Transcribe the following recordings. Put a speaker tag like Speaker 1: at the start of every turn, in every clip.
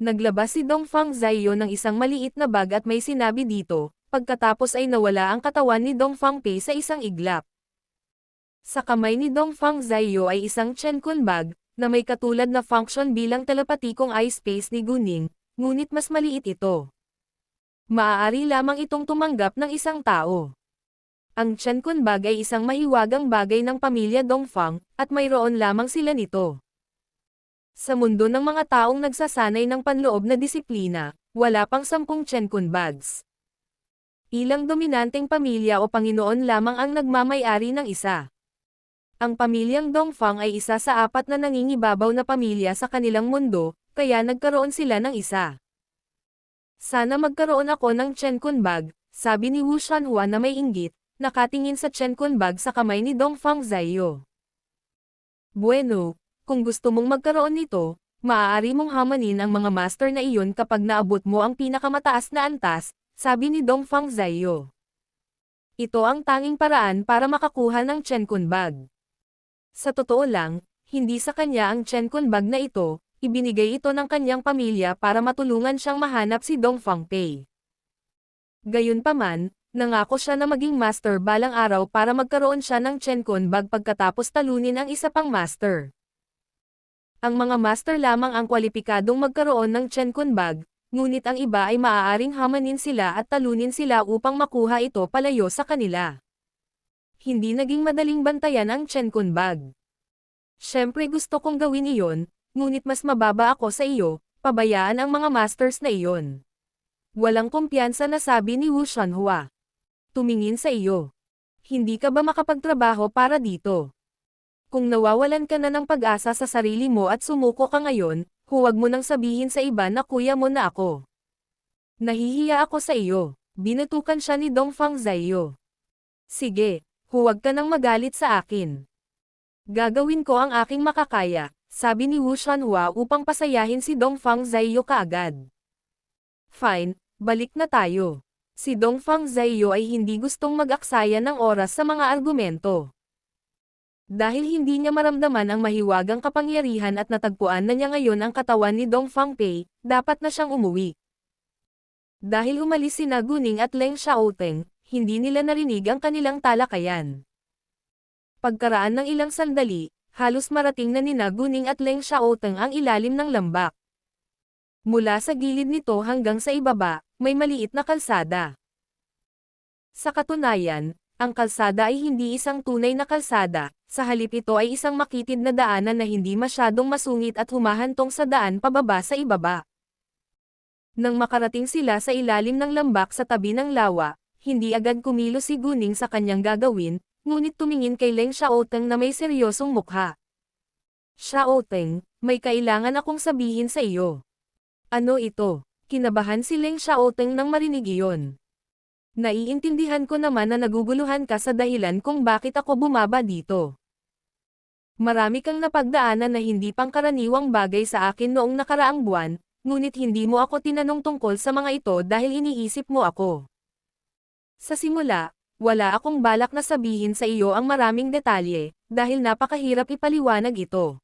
Speaker 1: Naglabas si Dongfang Zaiyo ng isang maliit na bag at may sinabi dito, pagkatapos ay nawala ang katawan ni Dongfang Pei sa isang iglap. Sa kamay ni Dongfang Zaiyo ay isang Chenkun bag, na may katulad na function bilang telepatikong eye space ni Guning, ngunit mas maliit ito. Maaari lamang itong tumanggap ng isang tao. Ang Chenkun bag ay isang mahiwagang bagay ng pamilya Dongfang, at mayroon lamang sila nito. Sa mundo ng mga taong nagsasanay ng panloob na disiplina, wala pang 10 Chenkun bags. Ilang dominanteng pamilya o Panginoon lamang ang nagmamay-ari ng isa. Ang pamilyang Dongfang ay isa sa 4 na nangingibabaw na pamilya sa kanilang mundo, kaya nagkaroon sila ng isa. Sana magkaroon ako ng Chenkun bag, sabi ni Wu Shanhua na may inggit, nakatingin sa Chenkun bag sa kamay ni Dongfang Zaiyo. Bueno, kung gusto mong magkaroon nito, maaari mong hamanin ang mga master na iyon kapag naabot mo ang pinakamataas na antas, sabi ni Dongfang Zaiyo. Ito ang tanging paraan para makakuha ng Chenkun bag. Sa totoo lang, hindi sa kanya ang Chenkun bag na ito, ibinigay ito ng kanyang pamilya para matulungan siyang mahanap si Dongfang Pei. Gayunpaman, nangako siya na maging master balang araw para magkaroon siya ng Chenkun bag pagkatapos talunin ang isa pang master. Ang mga master lamang ang kwalipikadong magkaroon ng Chenkun bag, ngunit ang iba ay maaaring hamanin sila at talunin sila upang makuha ito palayo sa kanila. Hindi naging madaling bantayan ang Chenkun bag. Siyempre gusto kong gawin iyon, ngunit mas mababa ako sa iyo, pabayaan ang mga masters na iyon. Walang kumpiyansa na sabi ni Wu Shanhua. Tumingin sa iyo. Hindi ka ba makapagtrabaho para dito? Kung nawawalan ka na ng pag-asa sa sarili mo at sumuko ka ngayon, huwag mo nang sabihin sa iba na kuya mo na ako. Nahihiya ako sa iyo, binatukan siya ni Dongfang Zaiyo. Sige, huwag ka nang magalit sa akin. Gagawin ko ang aking makakaya, sabi ni Wu Shanhua upang pasayahin si Dongfang Zaiyo kaagad. Fine, balik na tayo. Si Dongfang Zaiyo ay hindi gustong mag-aksaya ng oras sa mga argumento. Dahil hindi niya maramdaman ang mahiwagang kapangyarihan at natagpuan na niya ngayon ang katawan ni Dongfang Pei, dapat na siyang umuwi. Dahil umalis sina Guning at Leng Xiaoteng, hindi nila narinig ang kanilang talakayan. Pagkaraan ng ilang sandali, halos marating na nina Guning at Leng Xiaoteng ang ilalim ng lambak. Mula sa gilid nito hanggang sa ibaba, may maliit na kalsada. Sa katunayan, ang kalsada ay hindi isang tunay na kalsada, sa halip ito ay isang makitid na daanan na hindi masyadong masungit at humahantong sa daan pababa sa ibaba. Nang makarating sila sa ilalim ng lambak sa tabi ng lawa, hindi agad kumilos si Guning sa kanyang gagawin, ngunit tumingin kay Leng Xiaoteng na may seryosong mukha. Xiaoteng, may kailangan akong sabihin sa iyo. Ano ito? Kinabahan si Leng Xiaoteng nang marinig iyon. Naiintindihan ko naman na naguguluhan ka sa dahilan kung bakit ako bumaba dito. Marami kang napagdaanan na hindi pangkaraniwang bagay sa akin noong nakaraang buwan, ngunit hindi mo ako tinanong tungkol sa mga ito dahil iniisip mo ako. Sa simula, wala akong balak na sabihin sa iyo ang maraming detalye, dahil napakahirap ipaliwanag ito.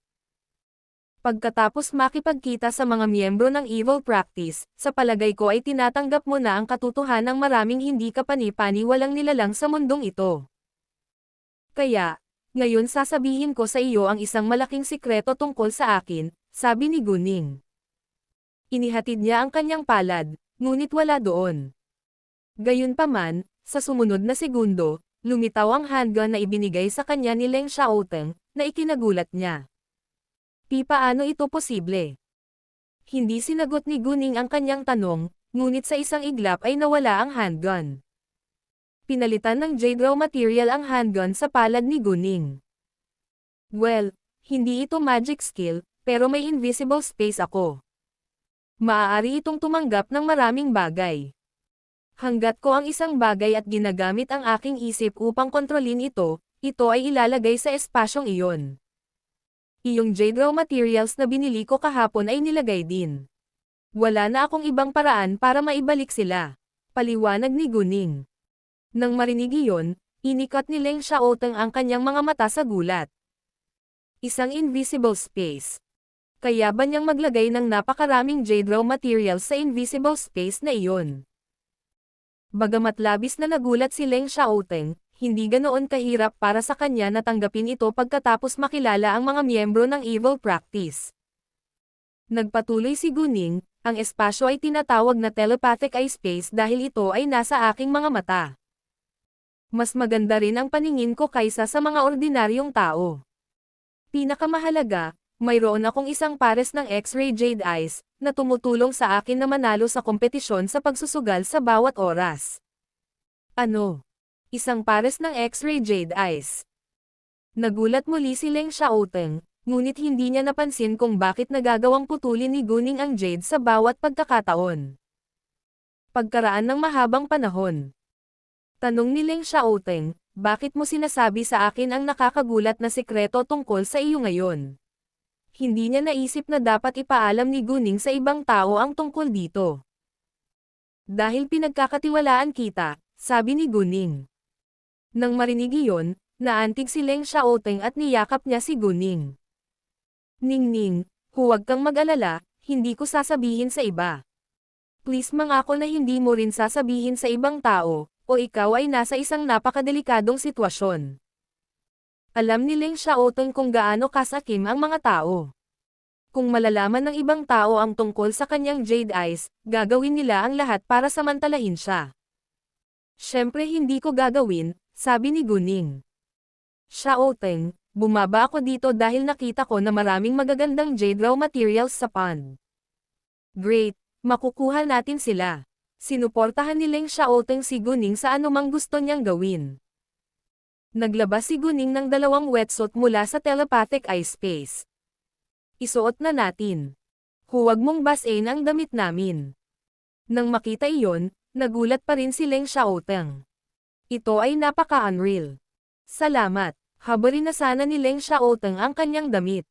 Speaker 1: Pagkatapos makipagkita sa mga miyembro ng Evil Practice, sa palagay ko ay tinatanggap mo na ang katotohanang maraming hindi kapani-paniwalang nilalang sa mundong ito. Kaya, ngayon sasabihin ko sa iyo ang isang malaking sikreto tungkol sa akin, sabi ni Guning. Inihatid niya ang kanyang palad, ngunit wala doon. Gayunpaman, sa sumunod na segundo, lumitaw ang handgun na ibinigay sa kanya ni Leng Xiaoteng, na ikinagulat niya. Paano ito posible? Hindi sinagot ni Guning ang kanyang tanong, ngunit sa isang iglap ay nawala ang handgun. Pinalitan ng jade raw material ang handgun sa palad ni Guning. Well, hindi ito magic skill, pero may invisible space ako. Maaari itong tumanggap ng maraming bagay. Hanggat ko ang isang bagay at ginagamit ang aking isip upang kontrolin ito ay ilalagay sa espasyong iyon. Iyong jade raw materials na binili ko kahapon ay nilagay din. Wala na akong ibang paraan para maibalik sila. Paliwanag ni Guning. Nang marinig iyon, inikat ni Leng Xiaoteng ang kanyang mga mata sa gulat. Isang invisible space. Kaya ba niyang maglagay ng napakaraming jade raw materials sa invisible space na iyon? Bagamat labis na nagulat si Leng Xiaoteng, hindi ganoon kahirap para sa kanya na tanggapin ito pagkatapos makilala ang mga miyembro ng evil practice. Nagpatuloy si Guning, ang espasyo ay tinatawag na telepathic eye space dahil ito ay nasa aking mga mata. Mas maganda rin ang paningin ko kaysa sa mga ordinaryong tao. Pinakamahalaga, mayroon akong isang pares ng X-ray jade eyes, na tumutulong sa akin na manalo sa kompetisyon sa pagsusugal sa bawat oras. Ano? Isang pares ng X-ray jade eyes. Nagulat muli si Leng Xiaoteng, ngunit hindi niya napansin kung bakit nagagawang putulin ni Guning ang jade sa bawat pagkakataon. Pagkaraan ng mahabang panahon. Tanong ni Leng Xiaoteng, bakit mo sinasabi sa akin ang nakakagulat na sikreto tungkol sa iyo ngayon? Hindi niya naisip na dapat ipaalam ni Guning sa ibang tao ang tungkol dito. Dahil pinagkakatiwalaan kita, sabi ni Guning. Nang marinig iyon, naantig si Leng Xiaoteng at niyakap niya si Guning. Ningning, huwag kang mag-alala, hindi ko sasabihin sa iba. Please mangako na hindi mo rin sasabihin sa ibang tao, o ikaw ay nasa isang napakadelikadong sitwasyon. Alam ni Leng Xiaoteng kung gaano kasakim ang mga tao. Kung malalaman ng ibang tao ang tungkol sa kanyang jade eyes, gagawin nila ang lahat para samantalahin siya. Siyempre hindi ko gagawin, sabi ni Guning. Xiaoteng, bumaba ako dito dahil nakita ko na maraming magagandang jade raw materials sa pond. Great, makukuha natin sila. Sinuportahan ni Leng Xiaoteng si Guning sa anumang gusto niyang gawin. Naglabas si Guning ng 2 wetsuit mula sa telepathic eye space. Isuot na natin. Huwag mong basain ang damit namin. Nang makita iyon, nagulat pa rin si Leng Xiaoteng. Ito ay napaka-unreal. Salamat, habarin na sana ni Leng Xiaoteng ang kanyang damit.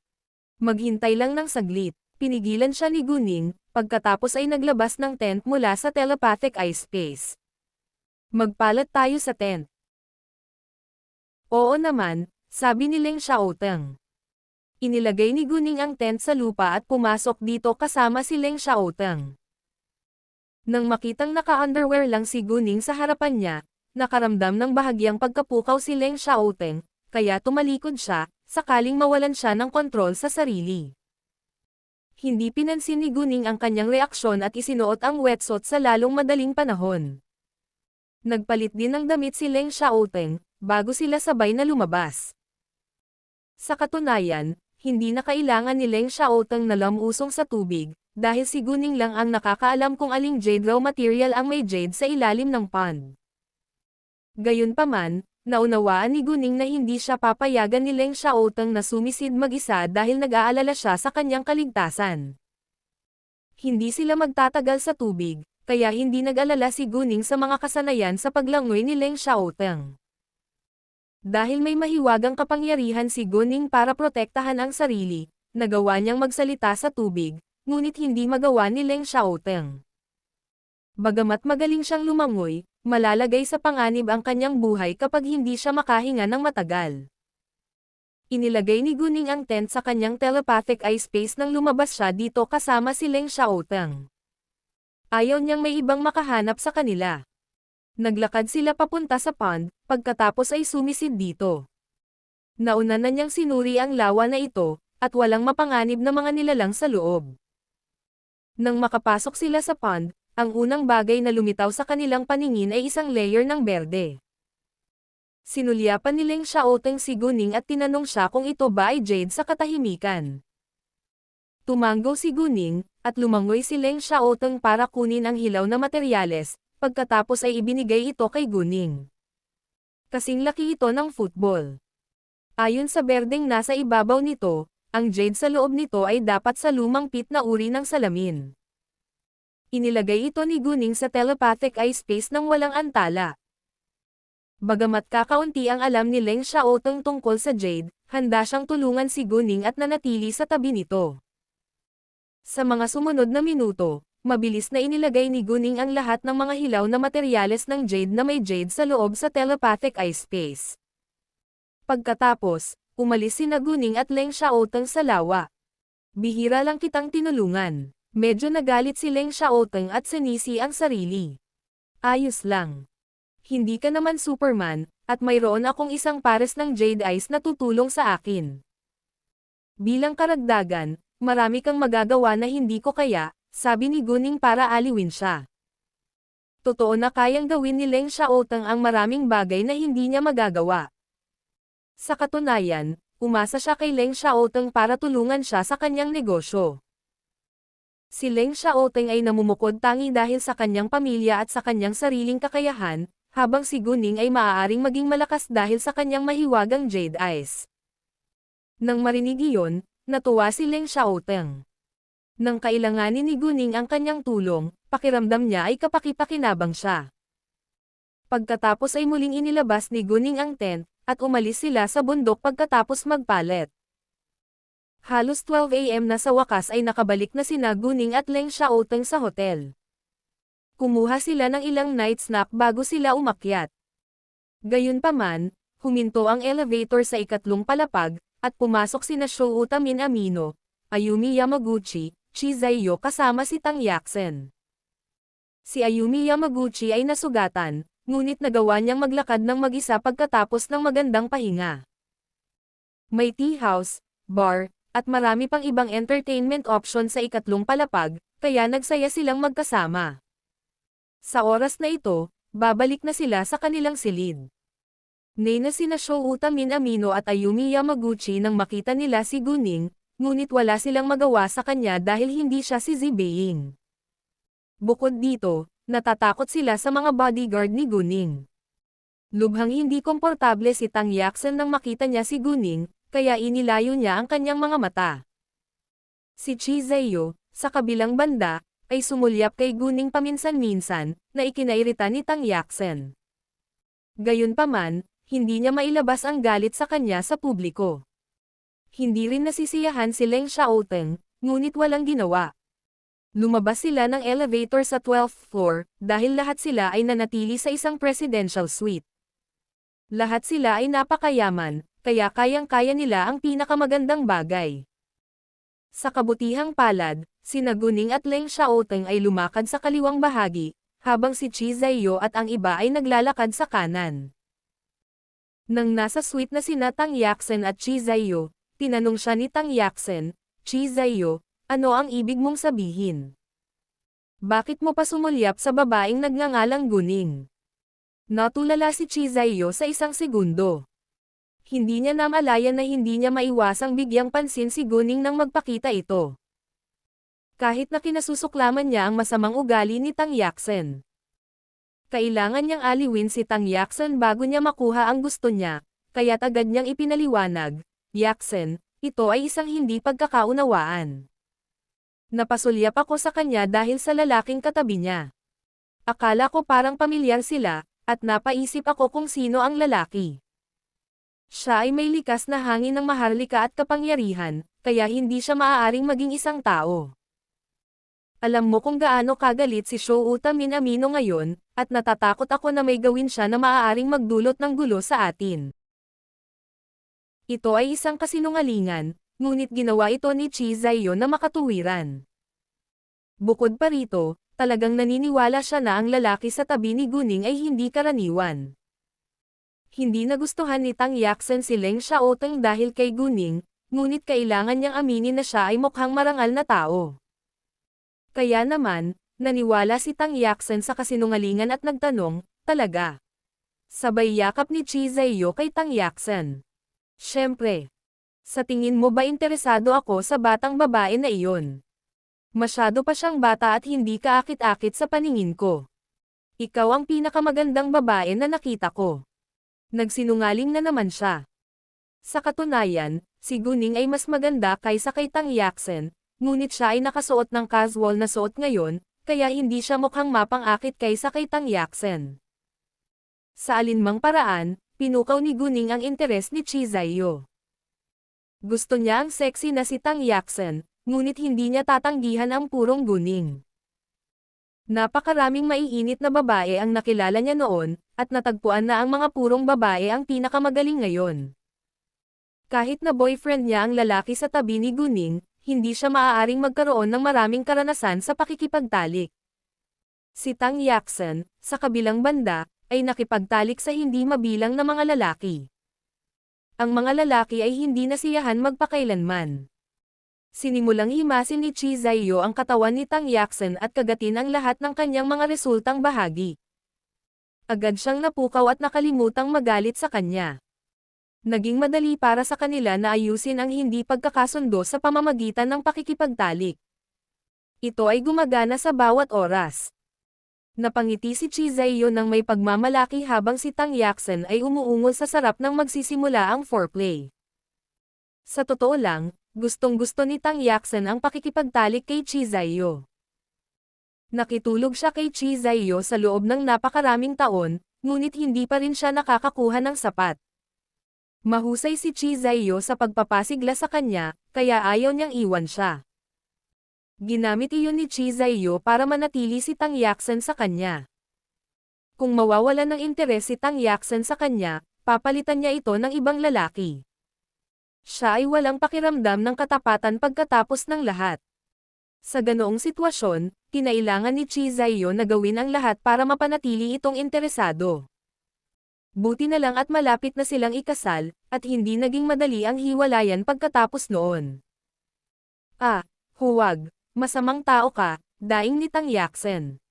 Speaker 1: Maghintay lang ng saglit, pinigilan siya ni Guning, pagkatapos ay naglabas ng tent mula sa telepathic eye space. Magpalat tayo sa tent. Oo naman, sabi ni Leng Xiaoteng. Inilagay ni Guning ang tent sa lupa at pumasok dito kasama si Leng Xiaoteng. Nang makitang naka-underwear lang si Guning sa harapan niya, nakaramdam ng bahagyang pagkapukaw si Leng Xiaoteng, kaya tumalikod siya, sakaling mawalan siya ng kontrol sa sarili. Hindi pinansin ni Guning ang kanyang reaksyon at isinuot ang wetsuit sa lalong madaling panahon. Nagpalit din ng damit si Leng Xiaoteng, bago sila sabay na lumabas. Sa katunayan, hindi na kailangan ni Leng Xiaoteng na lamusong sa tubig, dahil si Guning lang ang nakakaalam kung aling jade raw material ang may jade sa ilalim ng pond. Gayunpaman, naunawaan ni Guning na hindi siya papayagan ni Leng Xiaoteng na sumisid mag-isa dahil nag-aalala siya sa kanyang kaligtasan. Hindi sila magtatagal sa tubig, kaya hindi nag-alala si Guning sa mga kasanayan sa paglangoy ni Leng Xiaoteng. Dahil may mahiwagang kapangyarihan si Guning para protektahan ang sarili, nagawa niyang magsalita sa tubig, ngunit hindi magawa ni Leng Xiaoteng. Bagamat magaling siyang lumangoy, malalagay sa panganib ang kanyang buhay kapag hindi siya makahinga ng matagal. Inilagay ni Guning ang tent sa kanyang telepathic eye space nang lumabas siya dito kasama si Leng Xiaoteng. Ayaw niyang may ibang makahanap sa kanila. Naglakad sila papunta sa pond, pagkatapos ay sumisid dito. Nauna na niyang sinuri ang lawa na ito, at walang mapanganib na mga nilalang sa loob. Nang makapasok sila sa pond, ang unang bagay na lumitaw sa kanilang paningin ay isang layer ng berde. Sinulyapan ni Leng Xiaoteng si Guning at tinanong siya kung ito ba ay jade sa katahimikan. Tumanggo si Guning, at lumangoy si Leng Xiaoteng para kunin ang hilaw na materyales, pagkatapos ay ibinigay ito kay Guning. Kasing laki ito ng football. Ayon sa berdeng nasa ibabaw nito, ang jade sa loob nito ay dapat sa lumang pit na uri ng salamin. Inilagay ito ni Guning sa telepathic eye space nang walang antala. Bagamat kakaunti ang alam ni Leng Xiaoteng tungkol sa jade, handa siyang tulungan si Guning at nanatili sa tabi nito. Sa mga sumunod na minuto, mabilis na inilagay ni Guning ang lahat ng mga hilaw na materyales ng jade na may jade sa loob sa telepathic eye space. Pagkatapos, umalis sina Guning at Leng Xiaoteng sa lawa. Bihira lang kitang tinulungan. Medyo nagalit si Leng Xiaoteng at sinisi ang sarili. Ayos lang. Hindi ka naman Superman, at mayroon akong isang pares ng Jade Eyes na tutulong sa akin. Bilang karagdagan, marami kang magagawa na hindi ko kaya, sabi ni Guning para aliwin siya. Totoo na kayang gawin ni Leng Xiaoteng ang maraming bagay na hindi niya magagawa. Sa katunayan, umasa siya kay Leng Xiaoteng para tulungan siya sa kanyang negosyo. Si Leng Xiaoteng ay namumukod tangi dahil sa kanyang pamilya at sa kanyang sariling kakayahan, habang si Guning ay maaaring maging malakas dahil sa kanyang mahiwagang Jade Eyes. Nang marinig iyon, natuwa si Leng Xiaoteng. Nang kailanganin ni Guning ang kanyang tulong, pakiramdam niya ay kapaki-pakinabang siya. Pagkatapos ay muling inilabas ni Guning ang tent, at umalis sila sa bundok pagkatapos magpalit. Halos 12 AM na sa wakas ay nakabalik na sina Guning at Leng Xiaoteng sa hotel. Kumuha sila ng ilang night snack bago sila umakyat. Gayunpaman, huminto ang elevator sa ikatlong palapag, at pumasok sina Shouta Minamino, Ayumi Yamaguchi, Chi Zaiyo kasama si Tang Yaxen. Si Ayumi Yamaguchi ay nasugatan, ngunit nagawa niyang maglakad ng mag-isa pagkatapos ng magandang pahinga. May tea house, bar, at marami pang ibang entertainment option sa ikatlong palapag, kaya nagsaya silang magkasama. Sa oras na ito, babalik na sila sa kanilang silid. Na sina Shouta Minamino at Ayumi Yamaguchi nang makita nila si Guning, ngunit wala silang magawa sa kanya dahil hindi siya si Zibeing. Bukod dito, natatakot sila sa mga bodyguard ni Guning. Lubhang hindi komportable si Tang Yaxen nang makita niya si Guning, kaya inilayo niya ang kanyang mga mata. Si Chi Zaiyo, sa kabilang banda, ay sumulyap kay Guning paminsan-minsan, na ikinairita ni Tang Yaxen. Gayunpaman, hindi niya mailabas ang galit sa kanya sa publiko. Hindi rin nasisiyahan si Leng Xiaoteng, ngunit walang ginawa. Lumabas sila ng elevator sa 12th floor, dahil lahat sila ay nanatili sa isang presidential suite. Lahat sila ay napakayaman, kaya kayang-kaya nila ang pinakamagandang bagay. Sa kabutihang palad, sina Guning at Leng Xiaoteng ay lumakad sa kaliwang bahagi, habang si Chi Zaiyo at ang iba ay naglalakad sa kanan. Nang nasa suite na sina Tang Yaxen at Chi Zaiyo, tinanong siya ni Tang Yaxen, Chi Zaiyo, ano ang ibig mong sabihin? Bakit mo pa sumulyap sa babaeng nagngangalang Guning? Natulala si Chi Zaiyo sa isang segundo. Hindi niya namalayan na hindi niya maiwasang bigyang pansin si Guning nang magpakita ito. Kahit na kinasusuklaman niya ang masamang ugali ni Tang Yaxen. Kailangan niyang aliwin si Tang Yaxen bago niya makuha ang gusto niya, kaya't agad niyang ipinaliwanag, Yaxen, ito ay isang hindi pagkakaunawaan. Napasulyap ako sa kanya dahil sa lalaking katabi niya. Akala ko parang pamilyar sila, at napaisip ako kung sino ang lalaki. Siya ay may likas na hangin ng maharlika at kapangyarihan, kaya hindi siya maaaring maging isang tao. Alam mo kung gaano kagalit si Shouta Minamino ngayon, at natatakot ako na may gawin siya na maaaring magdulot ng gulo sa atin. Ito ay isang kasinungalingan, ngunit ginawa ito ni Chi Zaiyo na makatuwiran. Bukod pa rito, talagang naniniwala siya na ang lalaki sa tabi ni Guning ay hindi karaniwan. Hindi nagustuhan ni Tang Yaxen si Leng Xiaoteng dahil kay Guning, ngunit kailangan niyang aminin na siya ay mukhang marangal na tao. Kaya naman, naniwala si Tang Yaxen sa kasinungalingan at nagtanong, talaga? Sabay yakap ni Chi Zaiyo kay Tang Yaxen. Siyempre. Sa tingin mo ba interesado ako sa batang babae na iyon? Masyado pa siyang bata at hindi kaakit-akit sa paningin ko. Ikaw ang pinakamagandang babae na nakita ko. Nagsinungaling na naman siya. Sa katunayan, si Guning ay mas maganda kaysa kay Tang Yaxen, ngunit siya ay nakasuot ng casual na suot ngayon, kaya hindi siya mukhang mapang-akit kaysa kay Tang Yaxen. Sa alinmang paraan, pinukaw ni Guning ang interes ni Chi Zaiyo. Gusto niya ang sexy na si Tang Yaxen, ngunit hindi niya tatanggihan ang purong Guning. Napakaraming maiinit na babae ang nakilala niya noon, at natagpuan na ang mga purong babae ang pinakamagaling ngayon. Kahit na boyfriend niya ang lalaki sa tabi ni Guning, hindi siya maaaring magkaroon ng maraming karanasan sa pakikipagtalik. Si Tang Yaqzhen, sa kabilang banda, ay nakipagtalik sa hindi mabilang na mga lalaki. Ang mga lalaki ay hindi nasiyahan magpakailanman. Sinimulang himasin ni Qi Zaiyo ang katawan ni Tang Yaqzhen at kagatin ang lahat ng kanyang mga resultang bahagi. Agad siyang napukaw at nakalimutang magalit sa kanya. Naging madali para sa kanila na ayusin ang hindi pagkakasundo sa pamamagitan ng pakikipagtalik. Ito ay gumagana sa bawat oras. Napangiti si Qi Zaiyo nang may pagmamalaki habang si Tang Yaqzhen ay umuungol sa sarap ng magsisimula ang foreplay. Sa totoo lang, gustong-gusto ni Tang Yaqzhen ang pakikipagtalik kay Qi Zaiyo. Nakitulog siya kay Qi Zaiyo sa loob ng napakaraming taon, ngunit hindi pa rin siya nakakakuha ng sapat. Mahusay si Qi Zaiyo sa pagpapasigla sa kanya, kaya ayaw niyang iwan siya. Ginamit iyon ni Qi Zaiyo para manatili si Tang Yaqzhen sa kanya. Kung mawawalan ng interes si Tang Yaqzhen sa kanya, papalitan niya ito ng ibang lalaki. Siya ay walang pakiramdam ng katapatan pagkatapos ng lahat. Sa ganoong sitwasyon, kinailangan ni Qi Zaiyo na gawin ang lahat para mapanatili itong interesado. Buti na lang at malapit na silang ikasal, at hindi naging madali ang hiwalayan pagkatapos noon. Huwag, masamang tao ka, daing ni Tang Yaqzhen.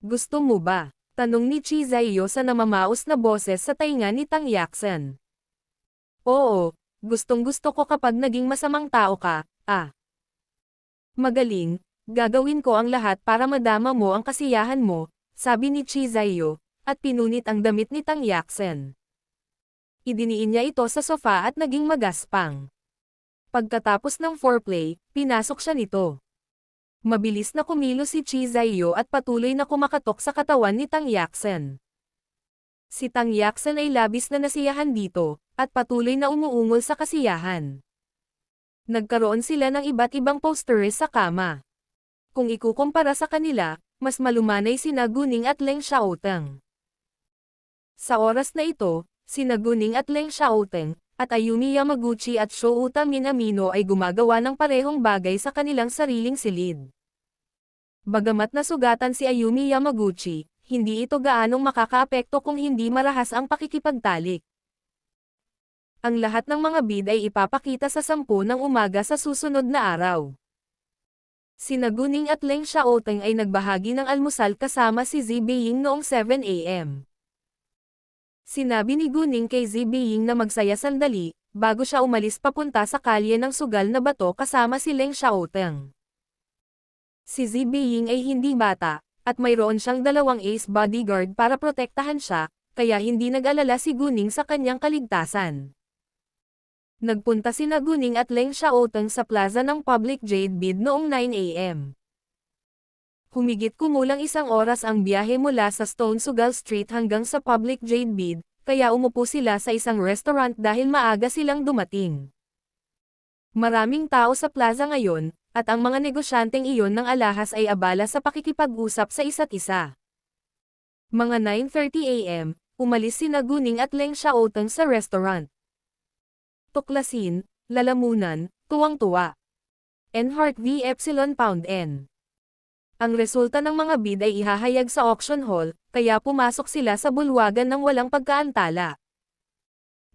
Speaker 1: Gusto mo ba? Tanong ni Qi Zaiyo sa namamaos na boses sa tainga ni Tang Yaqzhen. Oo, gustong-gusto ko kapag naging masamang tao ka, Magaling, gagawin ko ang lahat para madama mo ang kasiyahan mo, sabi ni Qi Zaiyo, at pinunit ang damit ni Tang Yaqzhen. Idiniin niya ito sa sofa at naging magaspang. Pagkatapos ng foreplay, pinasok siya nito. Mabilis na kumilos si Qi Zaiyo at patuloy na kumakatok sa katawan ni Tang Yaqzhen. Si Tang Yaqzhen ay labis na nasiyahan dito, at patuloy na umuungol sa kasiyahan. Nagkaroon sila ng iba't ibang postures sa kama. Kung ikukumpara sa kanila, mas malumanay sina Guning at Leng Xiaoteng. Sa oras na ito, sina Guning at Leng Xiaoteng, at Ayumi Yamaguchi at Shouta Minamino ay gumagawa ng parehong bagay sa kanilang sariling silid. Bagamat nasugatan si Ayumi Yamaguchi, hindi ito gaanong makakaapekto kung hindi marahas ang pakikipagtalik. Ang lahat ng mga bid ay ipapakita sa 10 ng umaga sa susunod na araw. Sina Guning at Leng Xiaoteng ay nagbahagi ng almusal kasama si Zi Beiying noong 7 AM. Sinabi ni Guning kay Zi Beiying na magsaya sandali, bago siya umalis papunta sa kalye ng sugal na bato kasama si Leng Xiaoteng. Si Zi Beiying ay hindi bata, at mayroon siyang 2 ace bodyguard para protektahan siya, kaya hindi nag-alala si Guning sa kanyang kaligtasan. Nagpunta sina Guning at Leng Xiaoteng sa plaza ng Public Jade Bid noong 9 AM. Humigit kumulang 1 oras ang biyahe mula sa Stone Sugal Street hanggang sa Public Jade Bid, kaya umupo sila sa isang restaurant dahil maaga silang dumating. Maraming tao sa plaza ngayon, at ang mga negosyanteng iyon ng alahas ay abala sa pakikipag-usap sa isa't isa. Mga 9:30 AM, umalis sina Guning at Leng Xiaoteng sa restaurant. Tuklasin, lalamunan, tuwang-tuwa. Enhart v Epsilon Pound N. Ang resulta ng mga bid ay ihahayag sa auction hall, kaya pumasok sila sa bulwagan ng walang pagkaantala.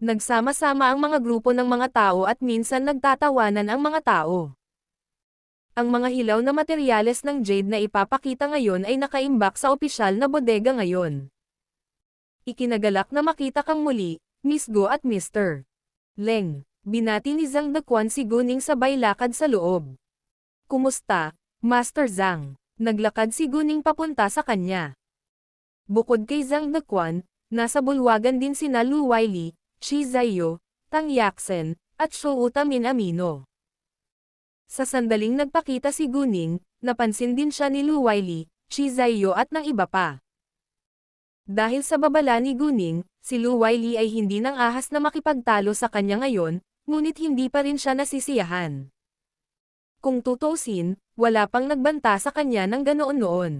Speaker 1: Nagsama-sama ang mga grupo ng mga tao at minsan nagtatawanan ang mga tao. Ang mga hilaw na materyales ng jade na ipapakita ngayon ay nakaimbak sa opisyal na bodega ngayon. Ikinagalak na makita kang muli, Miss Go at Mr. Leng, binati ni Zhang Dequan si Guning sabay lakad sa loob. Kumusta, Master Zhang? Naglakad si Guning papunta sa kanya. Bukod kay Zhang Dequan, nasa bulwagan din sina Lu Weili, Qi Zaiyo, Tang Yaqzhen, at Shouta Minamino. Sa sandaling nagpakita si Guning, napansin din siya ni Lu Weili, Qi Zaiyo at ng iba pa. Dahil sa babala ni Guning, si Lu Weili ay hindi nang ahas na makipagtalo sa kanya ngayon, ngunit hindi pa rin siya nasisiyahan. Kung tutusin, wala pang nagbanta sa kanya ng ganoon noon.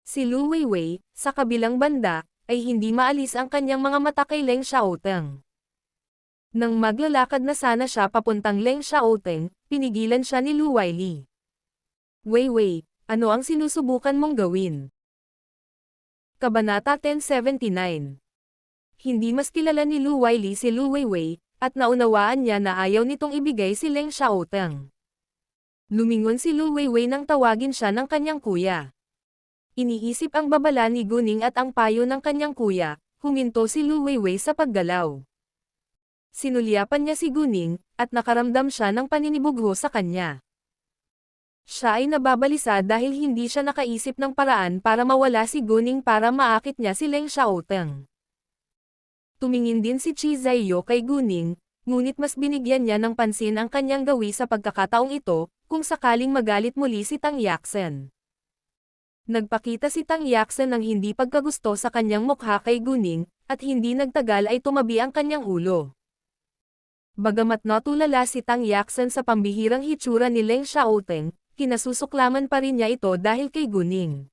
Speaker 1: Si Lu Weiwei, sa kabilang banda, ay hindi maalis ang kanyang mga mata kay Leng Xiaoteng. Nang maglalakad na sana siya papuntang Leng Xiaoteng, pinigilan siya ni Lu Weili. Wei, ano ang sinusubukan mong gawin? Kabanata 1079. Hindi mas kilala ni Lu Weili si Lu Weiwei, at naunawaan niya na ayaw nitong ibigay si Leng Xiaoteng. Lumingon si Lu Weiwei nang tawagin siya ng kanyang kuya. Iniisip ang babala ni Guning at ang payo ng kanyang kuya, huminto si Lu Weiwei sa paggalaw. Sinulyapan niya si Guning, at nakaramdam siya ng paninibugho sa kanya. Siya ay nababalisa dahil hindi siya nakaisip ng paraan para mawala si Guning para maakit niya si Leng Xiaoteng. Tumingin din si Chi Zaiyo kay Guning, ngunit mas binigyan niya ng pansin ang kanyang gawi sa pagkakataong ito, kung sakaling magalit muli si Tang Yaxen. Nagpakita si Tang Yaxen ng hindi pagkagusto sa kanyang mukha kay Guning, at hindi nagtagal ay tumabi ang kanyang ulo. Bagamat natulala si Tang Yaxen sa pambihirang hitsura ni Leng Xiaoteng, kinasusuklaman pa rin niya ito dahil kay Guning.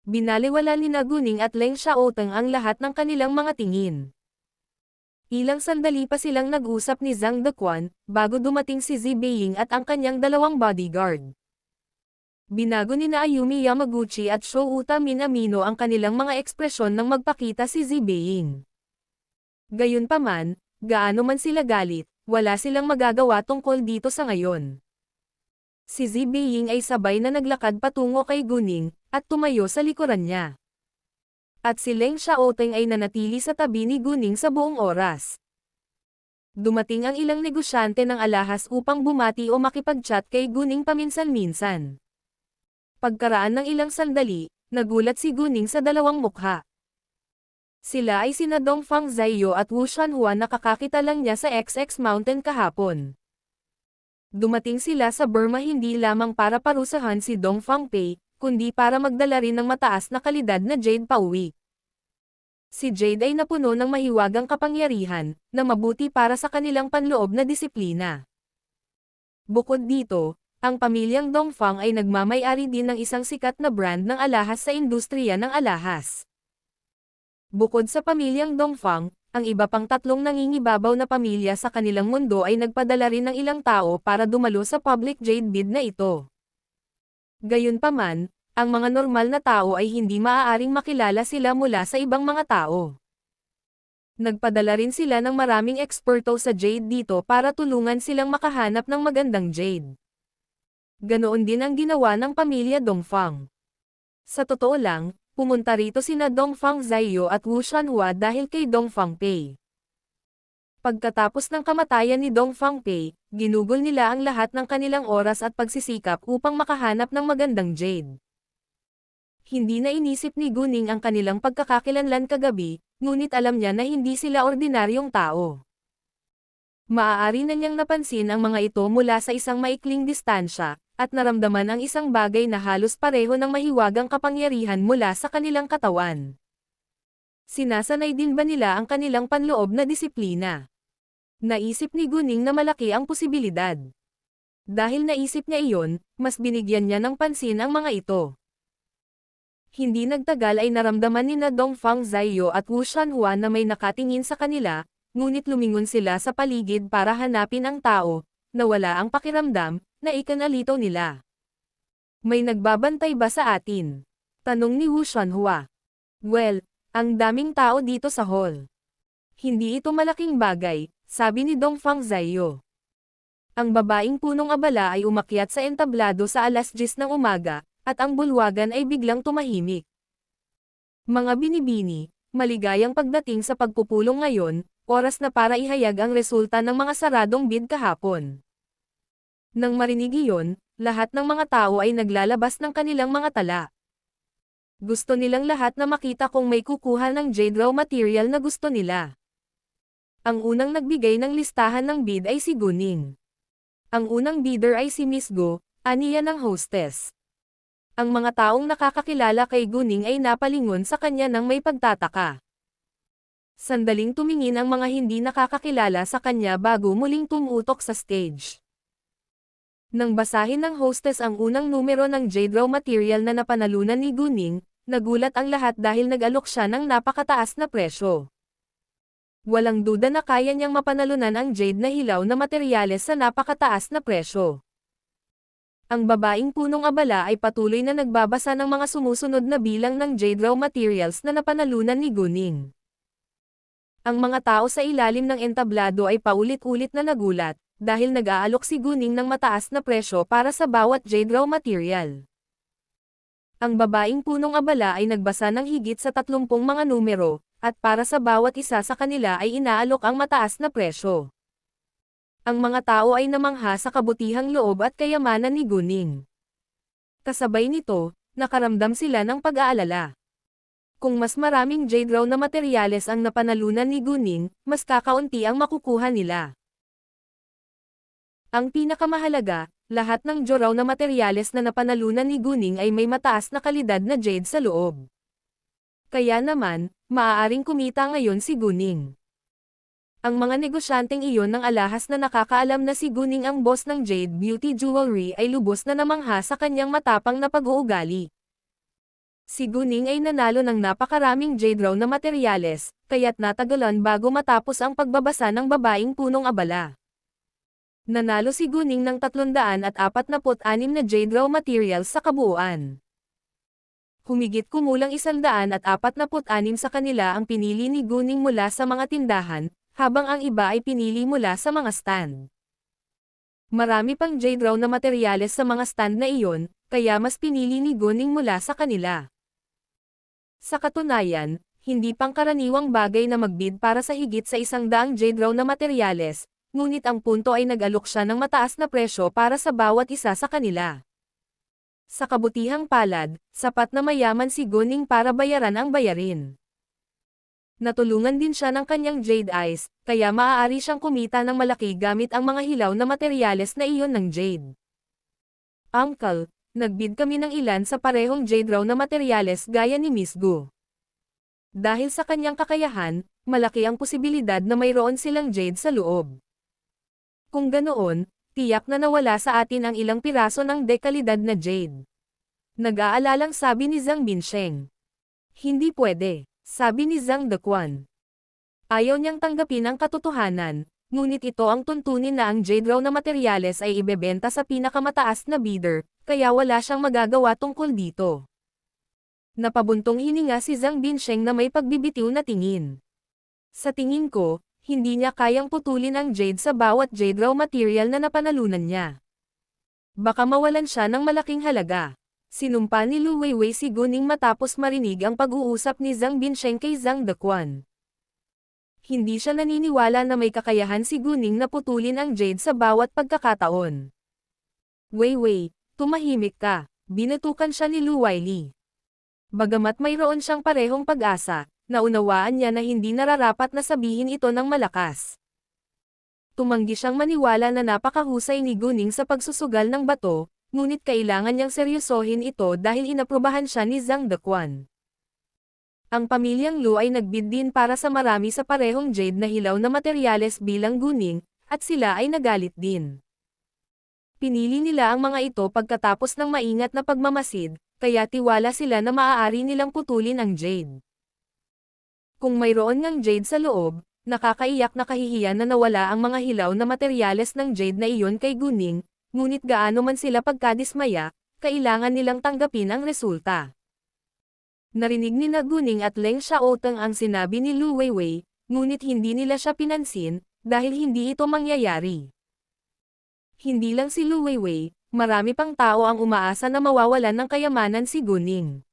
Speaker 1: Binaliwala ni Guning at Leng Xiaoteng ang lahat ng kanilang mga tingin. Ilang sandali pa silang nag-usap ni Zhang Dequan, bago dumating si Zi Beiying at ang kanyang dalawang bodyguard. Binago ni Ayumi Yamaguchi at Shouta Minamino ang kanilang mga ekspresyon nang magpakita si Zi Beiying. Gayunpaman, gaano man sila galit, wala silang magagawa tungkol dito sa ngayon. Si Zi Beiying ay sabay na naglakad patungo kay Guning, at tumayo sa likuran niya. At si Leng Xiaoteng ay nanatili sa tabi ni Guning sa buong oras. Dumating ang ilang negosyante ng alahas upang bumati o makipag-chat kay Guning paminsan-minsan. Pagkaraan ng ilang sandali, nagulat si Guning sa dalawang mukha. Sila ay sina Dongfang Zaiyo at Wu Shanhua na kakakita lang niya sa XX Mountain kahapon. Dumating sila sa Burma hindi lamang para parusahan si Dongfang Pei, kundi para magdala rin ng mataas na kalidad na jade pauwi. Si Jade ay napuno ng mahiwagang kapangyarihan, na mabuti para sa kanilang panloob na disiplina. Bukod dito, ang pamilyang Dongfang ay nagmamay-ari din ng isang sikat na brand ng alahas sa industriya ng alahas. Bukod sa pamilyang Dongfang, ang iba pang tatlong nangingibabaw na pamilya sa kanilang mundo ay nagpadala rin ng ilang tao para dumalo sa public jade bid na ito. Gayunpaman, ang mga normal na tao ay hindi maaaring makilala sila mula sa ibang mga tao. Nagpadala rin sila ng maraming eksperto sa jade dito para tulungan silang makahanap ng magandang jade. Ganoon din ang ginawa ng pamilya Dongfang. Sa totoo lang, pumunta rito sina Dongfang Zaiyo at Wu Shanhua dahil kay Dongfang Pei. Pagkatapos ng kamatayan ni Dongfang Pei, ginugol nila ang lahat ng kanilang oras at pagsisikap upang makahanap ng magandang jade. Hindi na inisip ni Guning ang kanilang pagkakakilanlan kagabi, ngunit alam niya na hindi sila ordinaryong tao. Maaari na niyang napansin ang mga ito mula sa isang maikling distansya, at naramdaman ang isang bagay na halos pareho ng mahiwagang kapangyarihan mula sa kanilang katawan. Sinasanay din ba nila ang kanilang panloob na disiplina? Naisip ni Guning na malaki ang posibilidad. Dahil naisip niya iyon, mas binigyan niya ng pansin ang mga ito. Hindi nagtagal ay naramdaman ni Dongfang Zaiyo at Wu Shanhua na may nakatingin sa kanila, ngunit lumingon sila sa paligid para hanapin ang tao, na wala ang pakiramdam, na ikanalitaw nila. May nagbabantay ba sa atin? Tanong ni Wu Shanhua. Well, ang daming tao dito sa hall. Hindi ito malaking bagay, sabi ni Dongfang Zaiyo. Ang babaeng punong abala ay umakyat sa entablado sa alas 10 ng umaga, at ang bulwagan ay biglang tumahimik. Mga binibini, maligayang pagdating sa pagpupulong ngayon, oras na para ihayag ang resulta ng mga saradong bid kahapon. Nang marinig iyon, lahat ng mga tao ay naglalabas ng kanilang mga tala. Gusto nilang lahat na makita kung may kukuha ng jade raw material na gusto nila. Ang unang nagbigay ng listahan ng bid ay si Guning. Ang unang bidder ay si Miss Go, aniya ng hostess. Ang mga taong nakakakilala kay Guning ay napalingon sa kanya nang may pagtataka. Sandaling tumingin ang mga hindi nakakakilala sa kanya bago muling tumutok sa stage. Nang basahin ng hostess ang unang numero ng jade raw material na napanalunan ni Guning, nagulat ang lahat dahil nag-alok siya ng napakataas na presyo. Walang duda na kaya niyang mapanalunan ang jade na hilaw na materyales sa napakataas na presyo. Ang babaeng punong abala ay patuloy na nagbabasa ng mga sumusunod na bilang ng jade raw materials na napanalunan ni Guning. Ang mga tao sa ilalim ng entablado ay paulit-ulit na nagulat, dahil nag-aalok si Guning ng mataas na presyo para sa bawat jade raw material. Ang babaeng punong abala ay nagbasa ng higit sa 30 mga numero, at para sa bawat isa sa kanila ay inaalok ang mataas na presyo. Ang mga tao ay namangha sa kabutihang loob at kayamanan ni Guning. Kasabay nito, nakaramdam sila ng pag-aalala. Kung mas maraming jade raw na materyales ang napanalunan ni Guning, mas kakaunti ang makukuha nila. Ang pinakamahalaga, lahat ng joraw na materyales na napanalunan ni Guning ay may mataas na kalidad na jade sa loob. Kaya naman, maaaring kumita ngayon si Guning. Ang mga negosyanteng iyon ng alahas na nakakaalam na si Guning ang boss ng Jade Beauty Jewelry ay lubos na namangha sa kanyang matapang na pag-uugali. Si Guning ay nanalo ng napakaraming jade raw na materyales, kaya't natagalan bago matapos ang pagbabasa ng babaeng punong abala. Nanalo si Guning ng 346 na jade raw materials sa kabuuan. Humigit kumulang 146 sa kanila ang pinili ni Guning mula sa mga tindahan, habang ang iba ay pinili mula sa mga stand. Marami pang jade raw na materyales sa mga stand na iyon, kaya mas pinili ni Guning mula sa kanila. Sa katunayan, hindi pangkaraniwang bagay na magbid para sa higit sa 100 jade raw na materyales, ngunit ang punto ay nag-alok siya ng mataas na presyo para sa bawat isa sa kanila. Sa kabutihang palad, sapat na mayaman si Guning para bayaran ang bayarin. Natulungan din siya ng kanyang jade eyes, kaya maaari siyang kumita ng malaki gamit ang mga hilaw na materyales na iyon ng jade. Uncle, nagbid kami ng ilan sa parehong jade raw na materyales gaya ni Miss Gu. Dahil sa kanyang kakayahan, malaki ang posibilidad na mayroon silang jade sa loob. Kung ganoon, tiyak na nawala sa atin ang ilang piraso ng dekalidad na jade. Nag-aalalang sabi ni Zhang Binsheng. Hindi pwede, sabi ni Zhang Dequan. Ayaw niyang tanggapin ang katotohanan, ngunit ito ang tuntunin na ang jade raw na materyales ay ibebenta sa pinakamataas na bidder, kaya wala siyang magagawa tungkol dito. Napabuntong hininga si Zhang Binsheng na may pagbibitiw na tingin. Sa tingin ko, hindi niya kayang putulin ang jade sa bawat jade raw material na napanalunan niya. Baka mawalan siya ng malaking halaga. Sinumpa ni Lu Weiwei si Guning matapos marinig ang pag-uusap ni Zhang Binsheng kay Zhang Dequan. Hindi siya naniniwala na may kakayahan si Guning na putulin ang jade sa bawat pagkakataon. Weiwei, tumahimik ka, binatukan siya ni Lu Weili. Bagamat mayroon siyang parehong pag-asa, naunawaan niya na hindi nararapat na sabihin ito ng malakas. Tumanggi siyang maniwala na napakahusay ni Guning sa pagsusugal ng bato, ngunit kailangan niyang seryosohin ito dahil inaprubahan siya ni Zhang Dequan. Ang pamilyang Lu ay nagbid din para sa marami sa parehong jade na hilaw na materyales bilang Guning, at sila ay nagalit din. Pinili nila ang mga ito pagkatapos ng maingat na pagmamasid, kaya tiwala sila na maaari nilang putulin ang jade. Kung mayroon ngang jade sa loob, nakakaiyak na kahihiyan na nawala ang mga hilaw na materyales ng jade na iyon kay Guning, ngunit gaano man sila pagkadismaya, kailangan nilang tanggapin ang resulta. Narinig ni Guning at Leng Xiaoteng ang sinabi ni Lu Weiwei, ngunit hindi nila siya pinansin, dahil hindi ito mangyayari. Hindi lang si Lu Weiwei, marami pang tao ang umaasa na mawawalan ng kayamanan si Guning.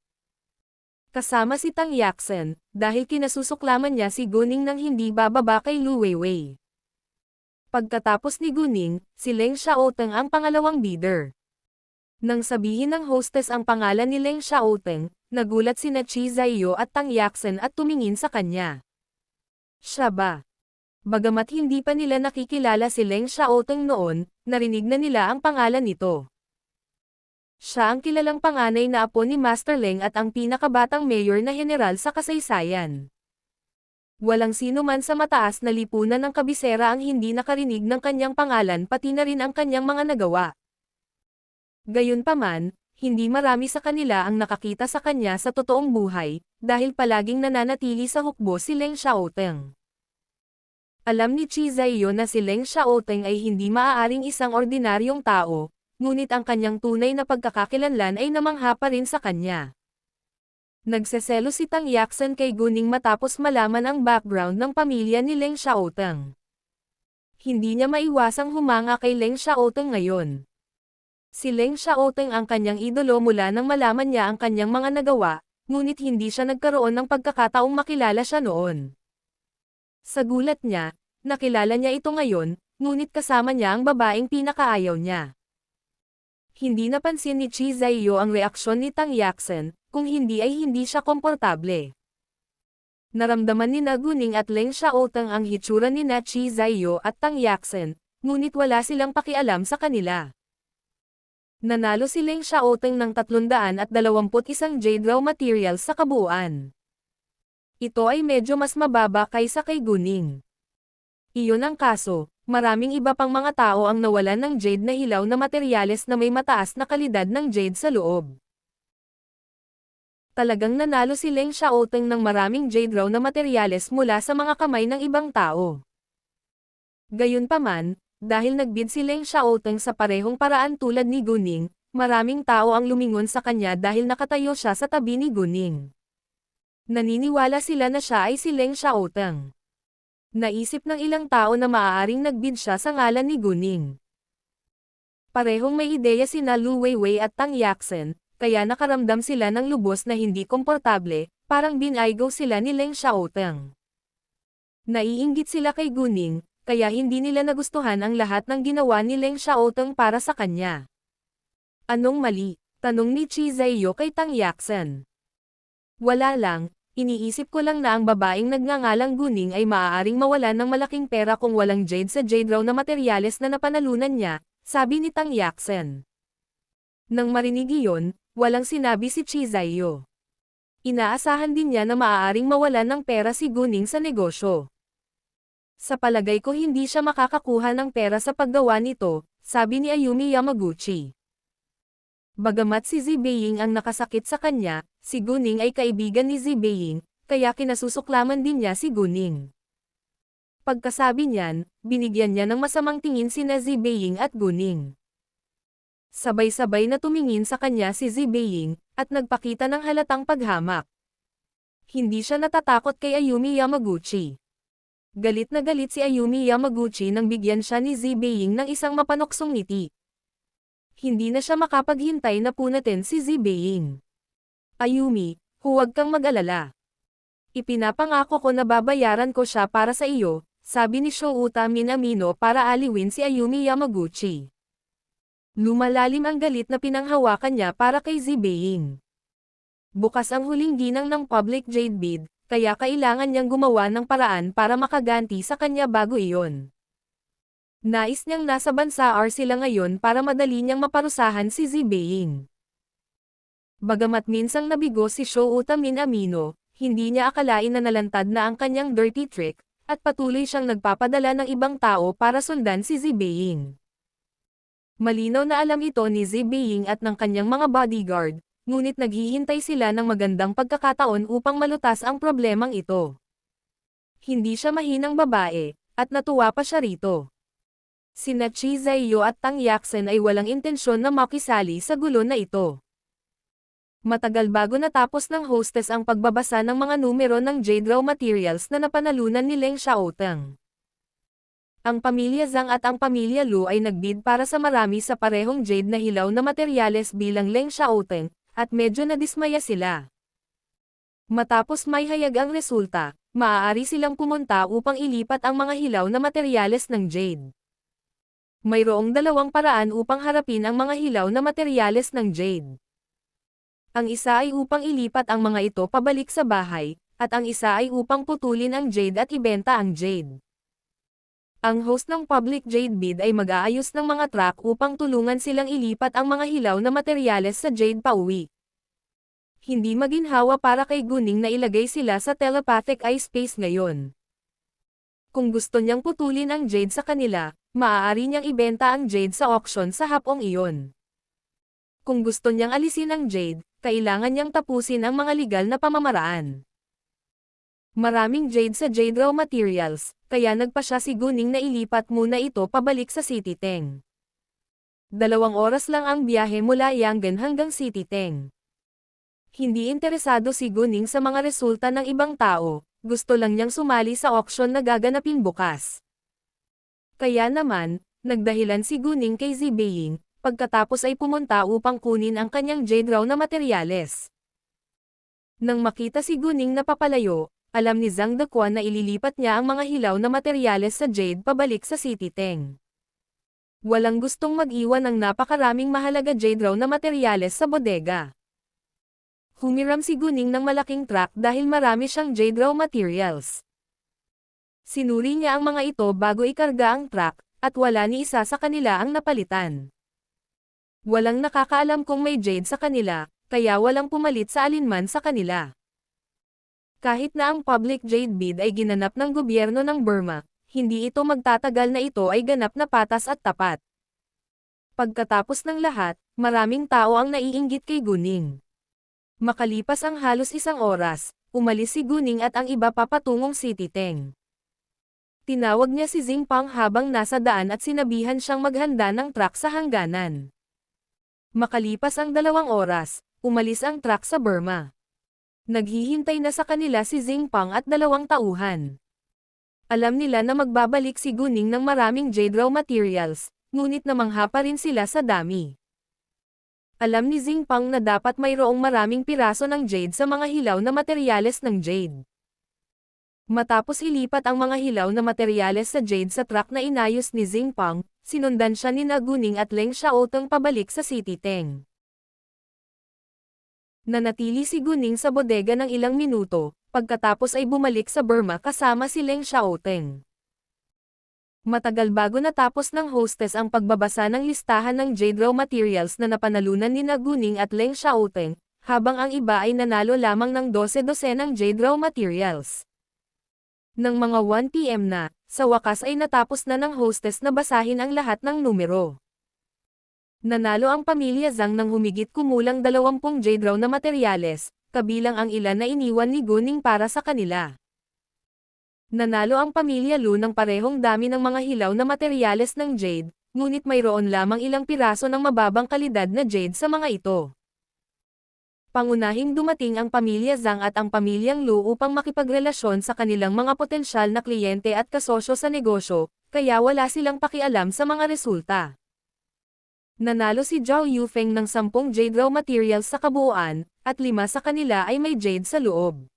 Speaker 1: Kasama si Tang Yaxen, dahil kinasusuklaman niya si Guning nang hindi bababa kay Lu Weiwei. Pagkatapos ni Guning, si Leng Xiaoteng ang pangalawang bidder. Nang sabihin ng hostess ang pangalan ni Leng Xiaoteng, nagulat sina Chi Zaiyo at Tang Yaxen at tumingin sa kanya. Siya ba? Bagamat hindi pa nila nakikilala si Leng Xiaoteng noon, narinig na nila ang pangalan nito. Siya ang kilalang panganay na apo ni Master Leng at ang pinakabatang mayor na general sa kasaysayan. Walang sino man sa mataas na lipunan ng kabisera ang hindi nakarinig ng kanyang pangalan pati na rin ang kanyang mga nagawa. Gayunpaman, hindi marami sa kanila ang nakakita sa kanya sa totoong buhay, dahil palaging nananatili sa hukbo si Leng Xiaoteng. Alam ni Chi Zaiyo na si Leng Xiaoteng ay hindi maaaring isang ordinaryong tao, ngunit ang kanyang tunay na pagkakakilanlan ay namangha pa rin sa kanya. Nagseselos si Tang Yaxen kay Guning matapos malaman ang background ng pamilya ni Leng Xiaoteng. Hindi niya maiwasang humanga kay Leng Xiaoteng ngayon. Si Leng Xiaoteng ang kanyang idolo mula nang malaman niya ang kanyang mga nagawa, ngunit hindi siya nagkaroon ng pagkakataong makilala siya noon. Sa gulat niya, nakilala niya ito ngayon, ngunit kasama niya ang babaeng pinakaayaw niya. Hindi napansin ni Chi Zaiyo ang reaksyon ni Tang Yaxen, kung hindi ay hindi siya komportable. Naramdaman ni Guning at Leng Xiaoteng ang hitsura ni Chi Zaiyo at Tang Yaxen, ngunit wala silang pakialam sa kanila. Nanalo si Leng Xiaoteng ng 321 jade raw materials sa kabuuan. Ito ay medyo mas mababa kaysa kay Guning. Iyon ang kaso, maraming iba pang mga tao ang nawalan ng jade na hilaw na materyales na may mataas na kalidad ng jade sa loob. Talagang nanalo si Leng Xiaoteng ng maraming jade raw na materyales mula sa mga kamay ng ibang tao. Gayunpaman, dahil nagbid si Leng Xiaoteng sa parehong paraan tulad ni Guning, maraming tao ang lumingon sa kanya dahil nakatayo siya sa tabi ni Guning. Naniniwala sila na siya ay si Leng Xiaoteng. Naisip ng ilang tao na maaaring nagbid siya sa ngalan ni Guning. Parehong may ideya sina Lu Weiwei at Tang Yaxen, kaya nakaramdam sila ng lubos na hindi komportable, parang binaygo sila ni Leng Xiaoteng. Naiinggit sila kay Guning, kaya hindi nila nagustuhan ang lahat ng ginawa ni Leng Xiaoteng para sa kanya. Anong mali? Tanong ni Chi Zaiyo kay Tang Yaxen. Wala lang, iniisip ko lang na ang babaeng nagngangalang Guning ay maaaring mawalan ng malaking pera kung walang jade sa jade raw na materyales na napanalunan niya, sabi ni Tang Yaxen. Nang marinig iyon, walang sinabi si Chi Zaiyo. Inaasahan din niya na maaaring mawalan ng pera si Guning sa negosyo. Sa palagay ko hindi siya makakakuha ng pera sa paggawa nito, sabi ni Ayumi Yamaguchi. Bagamat si Zibeiing ang nakasakit sa kanya, si Guning ay kaibigan ni Zibeiing, kaya kinasusuklaman din niya si Guning. Pagkasabi niyan, binigyan niya ng masamang tingin sina Zibeiing at Guning. Sabay-sabay na tumingin sa kanya si Zibeiing, at nagpakita ng halatang paghamak. Hindi siya natatakot kay Ayumi Yamaguchi. Galit na galit si Ayumi Yamaguchi nang bigyan siya ni Zibeiing ng isang mapanoksong ngiti. Hindi na siya makapaghintay na punatin si Zibeiing. Ayumi, huwag kang mag-alala. Ipinapangako ko na babayaran ko siya para sa iyo, sabi ni Shouta Minamino para aliwin si Ayumi Yamaguchi. Lumalalim ang galit na pinanghawakan niya para kay Zibeiing. Bukas ang huling ginang ng public jade bid, kaya kailangan niyang gumawa ng paraan para makaganti sa kanya bago iyon. Nais niyang nasa bansa sila ngayon para madali niyang maparusahan si Zibeiing. Bagamat minsang nabigo si Shouta Minamino, hindi niya akalain na nalantad na ang kanyang dirty trick, at patuloy siyang nagpapadala ng ibang tao para sundan si Zibeiing. Malinaw na alam ito ni Zibeiing at ng kanyang mga bodyguard, ngunit naghihintay sila ng magandang pagkakataon upang malutas ang problemang ito. Hindi siya mahinang babae, at natuwa pa siya rito. Sina Chi Zaiyo at Tang Yaxen ay walang intensyon na makisali sa gulo na ito. Matagal bago natapos ng hostess ang pagbabasa ng mga numero ng jade raw materials na napanalunan ni Leng Xiaoteng. Ang pamilya Zhang at ang pamilya Lu ay nagbid para sa marami sa parehong jade na hilaw na materyales bilang Leng Xiaoteng, at medyo nadismaya sila. Matapos may hayag ang resulta, maaari silang pumunta upang ilipat ang mga hilaw na materyales ng jade. Mayroong dalawang paraan upang harapin ang mga hilaw na materyales ng jade. Ang isa ay upang ilipat ang mga ito pabalik sa bahay, at ang isa ay upang putulin ang jade at ibenta ang jade. Ang host ng public jade bid ay mag-aayos ng mga truck upang tulungan silang ilipat ang mga hilaw na materyales sa jade pauwi. Hindi maginhawa para kay Guning na ilagay sila sa telepathic eye space ngayon. Kung gusto niyang putulin ang jade sa kanila, maaari niyang ibenta ang jade sa auction sa hapong iyon. Kung gusto niyang alisin ang jade, kailangan niyang tapusin ang mga legal na pamamaraan. Maraming jade sa Jade Raw Materials, kaya nagpa siya si Guning na ilipat muna ito pabalik sa City Teng. 2 oras lang ang biyahe mula Yangon hanggang City Teng. Hindi interesado si Guning sa mga resulta ng ibang tao, gusto lang niyang sumali sa auction na gaganapin bukas. Kaya naman, nagdahilan si Guning kay Zibeiying, pagkatapos ay pumunta upang kunin ang kanyang Jade Raw na materyales. Nang makita si Guning na papalayo, alam ni Zhang Dequan na ililipat niya ang mga hilaw na materyales sa Jade pabalik sa City Teng. Walang gustong mag-iwan ng napakaraming mahalaga Jade Raw na materyales sa bodega. Humiram si Guning ng malaking truck dahil marami siyang Jade Raw materials. Sinuri niya ang mga ito bago ikarga ang truck, at wala ni isa sa kanila ang napalitan. Walang nakakaalam kung may Jade sa kanila, kaya walang pumalit sa alinman sa kanila. Kahit na ang public Jade bid ay ginanap ng gobyerno ng Burma, hindi ito magtatagal na ito ay ganap na patas at tapat. Pagkatapos ng lahat, maraming tao ang naiinggit kay Guning. Makalipas ang halos 1 oras, umalis si Guning at ang iba papatungong City Teng. Tinawag niya si Xingpang habang nasa daan at sinabihan siyang maghanda ng truck sa hangganan. Makalipas ang 2 oras, umalis ang truck sa Burma. Naghihintay na sa kanila si Xingpang at 2 tauhan. Alam nila na magbabalik si Guning ng maraming Jade Raw materials, ngunit namangha pa rin sila sa dami. Alam ni Xingpang na dapat mayroong maraming piraso ng Jade sa mga hilaw na materyales ng Jade. Matapos ilipat ang mga hilaw na materyales sa Jade sa truck na inayos ni Xingpang, sinundan siya ni Guning at Leng Xiaotong pabalik sa City Teng. Nanatili si Guning sa bodega ng ilang minuto, pagkatapos ay bumalik sa Burma kasama si Leng Xiaotong. Matagal bago natapos ng hostess ang pagbabasa ng listahan ng Jade Raw materials na napanalunan ni Guning at Leng Xiaotong, habang ang iba ay nanalo lamang ng 12 ng Jade Raw materials. Nang mga 1 PM na, sa wakas ay natapos na ng hostess na basahin ang lahat ng numero. Nanalo ang pamilya Zhang ng humigit kumulang 20 Jade Raw na materyales, kabilang ang ilan na iniwan ni Guning para sa kanila. Nanalo ang pamilya Lu ng parehong dami ng mga hilaw na materyales ng Jade, ngunit mayroon lamang ilang piraso ng mababang kalidad na Jade sa mga ito. Pangunahing dumating ang pamilya Zhang at ang pamilyang Lu upang makipagrelasyon sa kanilang mga potensyal na kliyente at kasosyo sa negosyo, kaya wala silang pakialam sa mga resulta. Nanalo si Zhao Yufeng ng 10 Jade Raw materials sa kabuuan, at 5 sa kanila ay may Jade sa loob.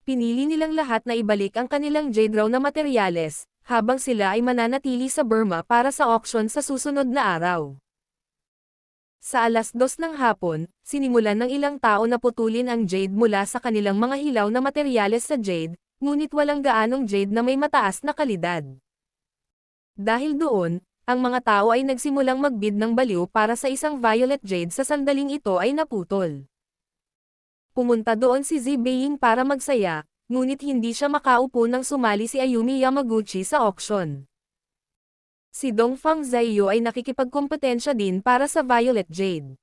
Speaker 1: Pinili nilang lahat na ibalik ang kanilang Jade Raw na materyales, habang sila ay mananatili sa Burma para sa auction sa susunod na araw. Sa 2:00 ng hapon, sinimulan ng ilang tao na putulin ang Jade mula sa kanilang mga hilaw na materyales sa Jade, ngunit walang gaanong Jade na may mataas na kalidad. Dahil doon, ang mga tao ay nagsimulang magbid ng baliw para sa isang violet Jade sa sandaling ito ay naputol. Pumunta doon si Zibeiying para magsaya, ngunit hindi siya makaupo nang sumali si Ayumi Yamaguchi sa auction. Si Dongfang Zaiyo ay nakikipagkompetensya din para sa Violet Jade.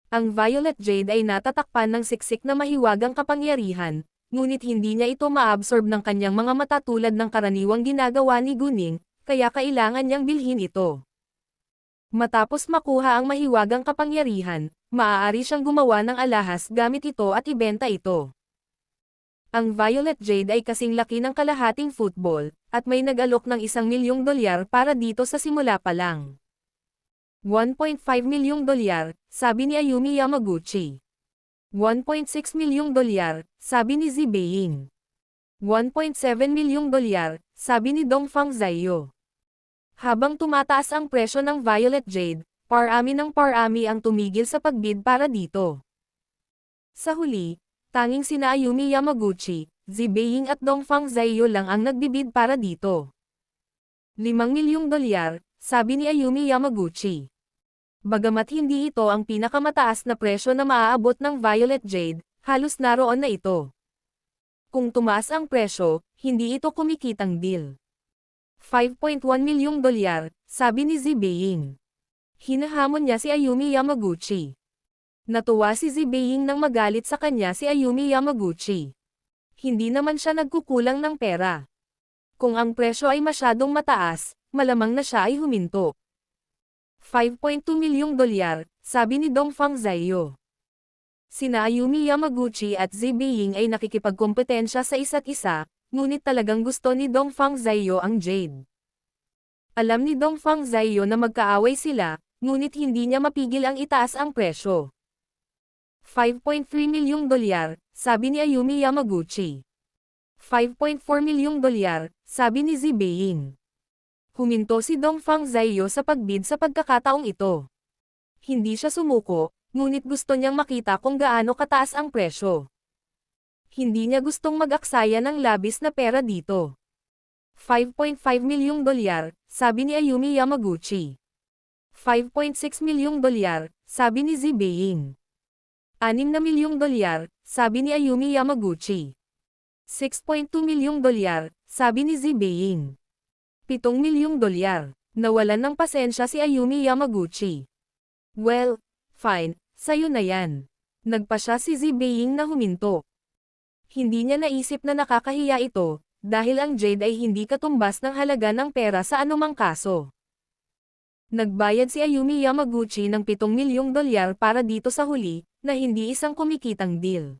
Speaker 1: Ang Violet Jade ay natatakpan ng siksik na mahiwagang kapangyarihan, ngunit hindi niya ito maabsorb ng kanyang mga mata tulad ng karaniwang ginagawa ni Guning, kaya kailangan niyang bilhin ito. Matapos makuha ang mahiwagang kapangyarihan, maaari siyang gumawa ng alahas gamit ito at ibenta ito. Ang Violet Jade ay kasing laki ng kalahating football, at may nag-alok ng $1 milyong para dito sa simula pa lang. $1.5 milyong, sabi ni Ayumi Yamaguchi. $1.6 milyong, sabi ni Zibeiying. $1.7 milyong, sabi ni Dongfang Zaiyo. Habang tumataas ang presyo ng Violet Jade, parami ng parami ang tumigil sa pagbid para dito. Sa huli, tanging sina Ayumi Yamaguchi, Zibeiying at Dongfang Zaiyo lang ang nagbibid para dito. $5 milyong, sabi ni Ayumi Yamaguchi. Bagamat hindi ito ang pinakamataas na presyo na maaabot ng Violet Jade, halos naroon na ito. Kung tumaas ang presyo, hindi ito kumikitang deal. $5.1 milyong, sabi ni Zibeiying. Hinahamon niya si Ayumi Yamaguchi. Natuwa si Zibeiying nang magalit sa kanya si Ayumi Yamaguchi. Hindi naman siya nagkukulang ng pera. Kung ang presyo ay masyadong mataas, malamang na siya ay huminto. 5.2 milyong dolyar, sabi ni Dongfang Zayo. Sina Ayumi Yamaguchi at Zi Beiying ay nakikipagkompetensya sa isa't isa, ngunit talagang gusto ni Dongfang Zayo ang Jade. Alam ni Dongfang Zayo na magkaaway sila, ngunit hindi niya mapigil ang itaas ang presyo. 5.3 milyong dolyar, sabi ni Ayumi Yamaguchi. 5.4 milyong dolyar, sabi ni Zi Beiying. Huminto si Dongfang Zayo sa pagbid sa pagkakataong ito. Hindi siya sumuko, ngunit gusto niyang makita kung gaano kataas ang presyo. Hindi niya gustong mag-aksaya ng labis na pera dito. 5.5 milyong dolyar, sabi ni Ayumi Yamaguchi. 5.6 milyong dolyar, sabi ni Zi Beiying. 6 na milyong dolyar, sabi ni Ayumi Yamaguchi. 6.2 milyong dolyar, sabi ni Zi Beiying. 7 milyong dolyar. Nawalan ng pasensya si Ayumi Yamaguchi. Well, fine, sayo na yan. Nagpa siya si Zi Beiying na huminto. Hindi niya naisip na nakakahiya ito, dahil ang Jade ay hindi katumbas ng halaga ng pera sa anumang kaso. Nagbayad si Ayumi Yamaguchi ng 7 milyong dolyar para dito sa huli, na hindi isang kumikitang deal.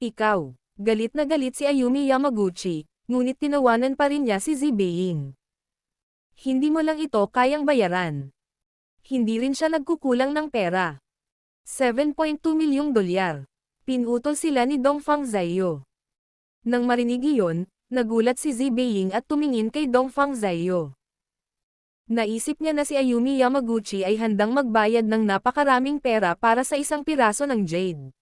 Speaker 1: Ikaw, galit na galit si Ayumi Yamaguchi, ngunit tinawanan pa rin niya si Zi Beiying. Hindi mo lang ito kayang bayaran. Hindi rin siya nagkukulang ng pera. 7.2 milyong dolyar. Pinutol sila ni Dongfang Zayo. Nang marinig iyon, nagulat si Zi Beiying at tumingin kay Dongfang Zayo. Naisip niya na si Ayumi Yamaguchi ay handang magbayad ng napakaraming pera para sa isang piraso ng Jade.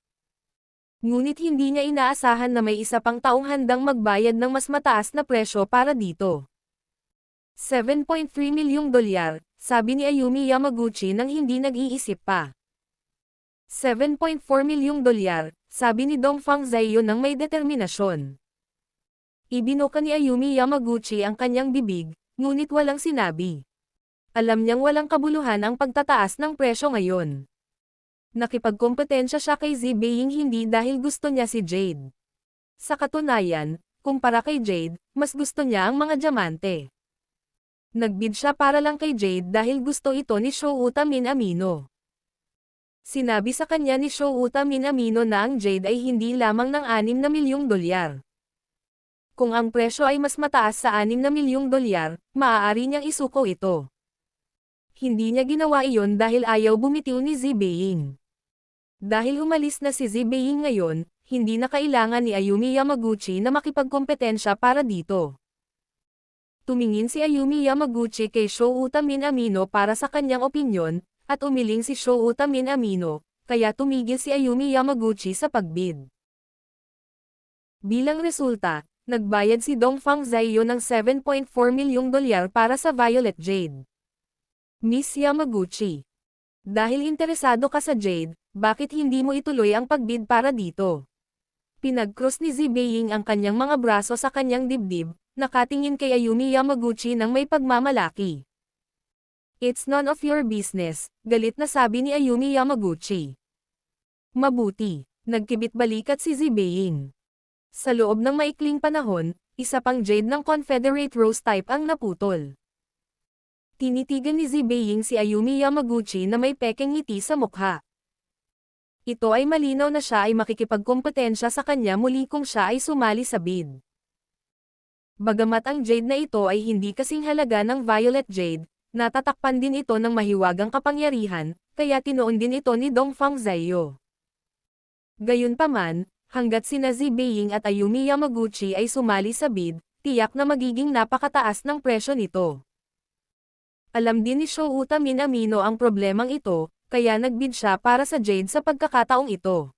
Speaker 1: Ngunit hindi niya inaasahan na may isa pang taong handang magbayad ng mas mataas na presyo para dito. 7.3 milyong dolyar, sabi ni Ayumi Yamaguchi nang hindi nag-iisip pa. 7.4 milyong dolyar, sabi ni Dongfang Zayo nang may determinasyon. Ibinuka ni Ayumi Yamaguchi ang kanyang bibig, ngunit walang sinabi. Alam niyang walang kabuluhan ang pagtataas ng presyo ngayon. Nakipagkompetensya siya kay Zi Beiying hindi dahil gusto niya si Jade. Sa katunayan, kumpara kay Jade, mas gusto niya ang mga diamante. Nagbid siya para lang kay Jade dahil gusto ito ni Shouta Minamino. Sinabi sa kanya ni Shouta Minamino na ang Jade ay hindi lamang ng 6 na milyong dolyar. Kung ang presyo ay mas mataas sa 6 na milyong dolyar, maaari niyang isuko ito. Hindi niya ginawa iyon dahil ayaw bumitiw ni Zi Beiying. Dahil umalis na si Zi Beiying ngayon, hindi na kailangan ni Ayumi Yamaguchi na makipagkompetensya para dito. Tumingin si Ayumi Yamaguchi kay Shouta Minamino para sa kanyang opinyon, at umiling si Shouta Minamino, kaya tumigil si Ayumi Yamaguchi sa pagbid. Bilang resulta, nagbayad si Dongfang Zayo ng 7.4 milyong dolyar para sa Violet Jade. Miss Yamaguchi, dahil interesado ka sa Jade, bakit hindi mo ituloy ang pagbid para dito? Pinag-cross ni Zi Beiying ang kanyang mga braso sa kanyang dibdib, nakatingin kay Ayumi Yamaguchi ng may pagmamalaki. It's none of your business, galit na sabi ni Ayumi Yamaguchi. Mabuti, nagkibit balikat si Zi Beiying. Sa loob ng maikling panahon, isa pang Jade ng Confederate Rose type ang naputol. Tinitigan ni Zi Beiying si Ayumi Yamaguchi na may pekeng ngiti sa mukha. Ito ay malinaw na siya ay makikipagkompetensya sa kanya muli kung siya ay sumali sa bid. Bagamat ang Jade na ito ay hindi kasing halaga ng Violet Jade, natatakpan din ito ng mahiwagang kapangyarihan, kaya tinuon din ito ni Dongfang Zayo. Gayunpaman, hanggat sina Zi Beiying at Ayumi Yamaguchi ay sumali sa bid, tiyak na magiging napakataas ng presyo nito. Alam din ni Shouta Minamino ang problemang ito, kaya nagbid siya para sa Jade sa pagkakataong ito.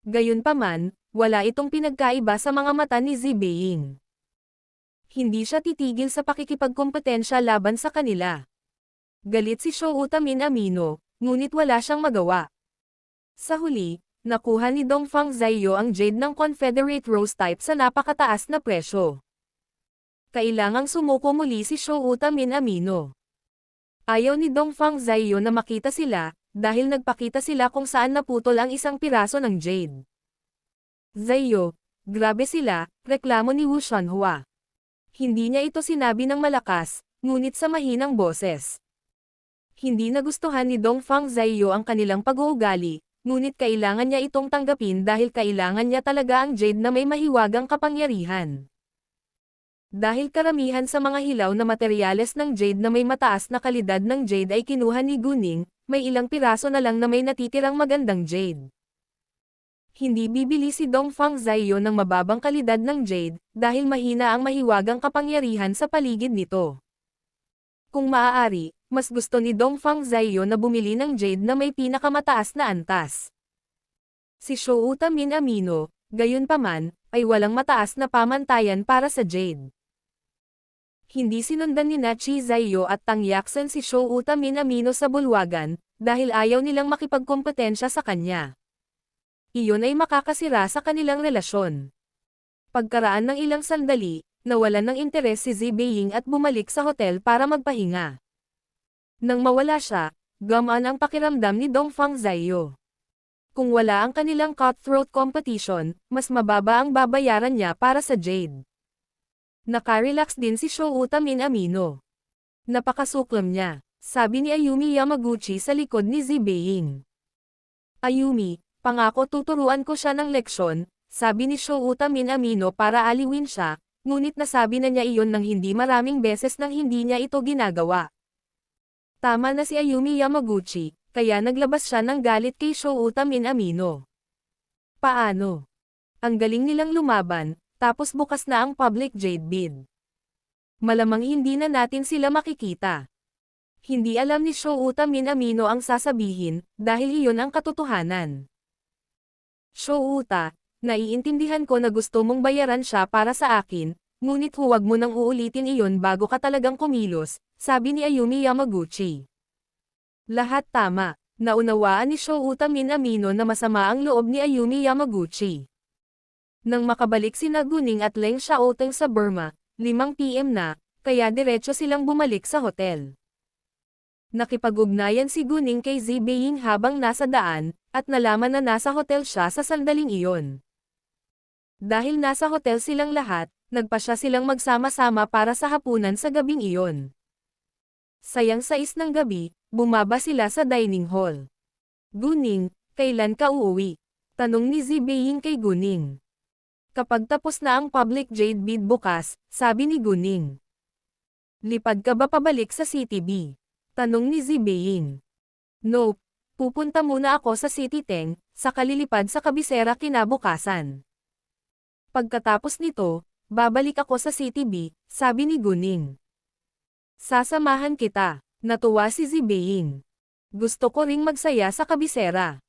Speaker 1: Gayunpaman, wala itong pinagkaiba sa mga mata ni Zi Beiying. Hindi siya titigil sa pakikipagkompetensya laban sa kanila. Galit si Shouta Minamino, ngunit wala siyang magawa. Sa huli, nakuha ni Dongfang Zayo ang Jade ng Confederate Rose type sa napakataas na presyo. Kailangang sumuko muli si Shouta Minamino. Ayaw ni Dongfang Zayo na makita sila, dahil nagpakita sila kung saan naputol ang isang piraso ng Jade. Zayo, Grabe sila, reklamo ni Wu Shanhua. Hindi niya ito sinabi ng malakas, ngunit sa mahinang boses. Hindi nagustuhan ni Dongfang Zaiyo ang kanilang pag-uugali, ngunit kailangan niya itong tanggapin dahil kailangan niya talaga ang jade na may mahiwagang kapangyarihan. Dahil karamihan sa mga hilaw na materyales ng jade na may mataas na kalidad ng jade ay kinuha ni Guning, may ilang piraso na lang na may natitirang magandang jade. Hindi bibili si Dongfang Zaiyo ng mababang kalidad ng jade, dahil mahina ang mahiwagang kapangyarihan sa paligid nito. Kung maaari, mas gusto ni Dongfang Zaiyo na bumili ng jade na may pinakamataas na antas. Si Shouta Minamino, gayunpaman, ay walang mataas na pamantayan para sa jade. Hindi sinundan ni Chi Zaiyo at Tang Yaksen si Shouta Minamino sa bulwagan, dahil ayaw nilang makipagkompetensya sa kanya. Iyon ay makakasira sa kanilang relasyon. Pagkaraan ng ilang sandali, nawalan ng interes si Zi Beiying at bumalik sa hotel para magpahinga. Nang mawala siya, gumaan ang pakiramdam ni Dongfang Zaiyo. Kung wala ang kanilang cutthroat competition, mas mababa ang babayaran niya para sa jade. Nakarelax din si Shouta Minamino. Napakasuklam niya, sabi ni Ayumi Yamaguchi sa likod ni Zi Beiying. Ayumi, pangako tuturuan ko siya ng leksyon, sabi ni Shouta Minamino para aliwin siya, ngunit nasabi na niya iyon ng hindi maraming beses nang hindi niya ito ginagawa. Tama na si Ayumi Yamaguchi, kaya naglabas siya ng galit kay Shouta Minamino. Paano? Ang galing nilang lumaban, tapos bukas na ang public jade bid. Malamang hindi na natin sila makikita. Hindi alam ni Shouta Minamino ang sasabihin, dahil iyon ang katotohanan. Shouta, naiintindihan ko na gusto mong bayaran siya para sa akin, ngunit huwag mo nang uulitin iyon bago ka talagang kumilos, sabi ni Ayumi Yamaguchi. Lahat tama, naunawaan ni Shouta Minamino na masama ang loob ni Ayumi Yamaguchi. Nang makabalik sina Guning at Leng Xiaoteng sa Burma, 5 PM na, kaya diretso silang bumalik sa hotel. Nakipag-ugnayan si Guning kay Zi Beiying habang nasa daan, at nalaman na nasa hotel siya sa sandaling iyon. Dahil nasa hotel silang lahat, nagpasya silang magsama-sama para sa hapunan sa gabing iyon. Sayang 6 ng gabi, bumaba sila sa dining hall. Guning, kailan ka uuwi? Tanong ni Zi Beiying kay Guning. Kapag tapos na ang public jade bid bukas, sabi ni Guning. Lipad ka ba pabalik sa City B? Tanong ni Zi Beiying. Nope, pupunta muna ako sa City Teng, saka lilipad sa kabisera kinabukasan. Pagkatapos nito, babalik ako sa City B, sabi ni Guning. Sasamahan kita, natuwa si Zi Beiying. Gusto ko ring magsaya sa kabisera.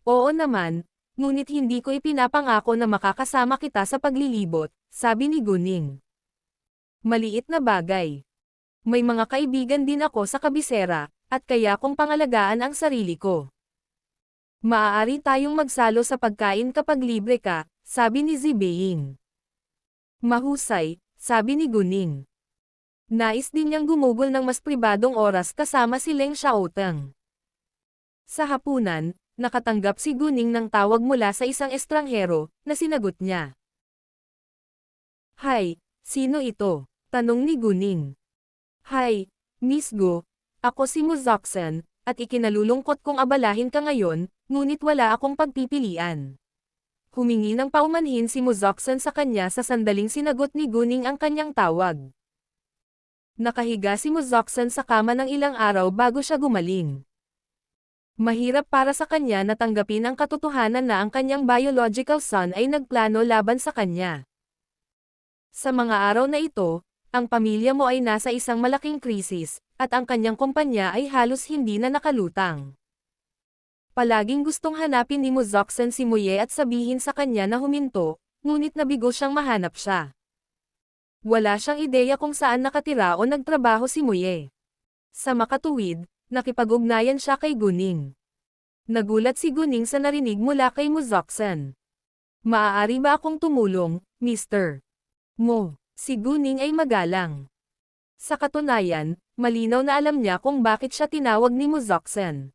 Speaker 1: Oo naman, ngunit hindi ko ipinapangako na makakasama kita sa paglilibot, sabi ni Guning. Maliit na bagay. May mga kaibigan din ako sa kabisera, at kaya kong pangalagaan ang sarili ko. Maaari tayong magsalo sa pagkain kapag libre ka, sabi ni Zi Beiying. Mahusay, sabi ni Guning. Nais din niyang gumugol ng mas pribadong oras kasama si Leng Xiaoteng. Sa hapunan, nakatanggap si Guning ng tawag mula sa isang estranghero, na sinagot niya. Hi, sino ito? Tanong ni Guning. Hi, Miss Go, ako si Mu Zoxen, at ikinalulungkot kong abalahin ka ngayon, ngunit wala akong pagpipilian. Humingi ng paumanhin si Mu Zoxen sa kanya sa sandaling sinagot ni Guning ang kanyang tawag. Nakahiga si Mu Zoxen sa kama ng ilang araw bago siya gumaling. Mahirap para sa kanya na tanggapin ang katotohanan na ang kanyang biological son ay nagplano laban sa kanya. Sa mga araw na ito, ang pamilya mo ay nasa isang malaking krisis, at ang kanyang kumpanya ay halos hindi na nakalutang. Palaging gustong hanapin ni Mu Zoxen si Muye at sabihin sa kanya na huminto, ngunit nabigo siyang mahanap siya. Wala siyang ideya kung saan nakatira o nagtrabaho si Muye. Sa makatuwid, nakipag-ugnayan siya kay Guning. Nagulat si Guning sa narinig mula kay Mu Zoxen. Maaari ba akong tumulong, Mr. Mo? Si Guning ay magalang. Sa katunayan, malinaw na alam niya kung bakit siya tinawag ni Mu Zoxen.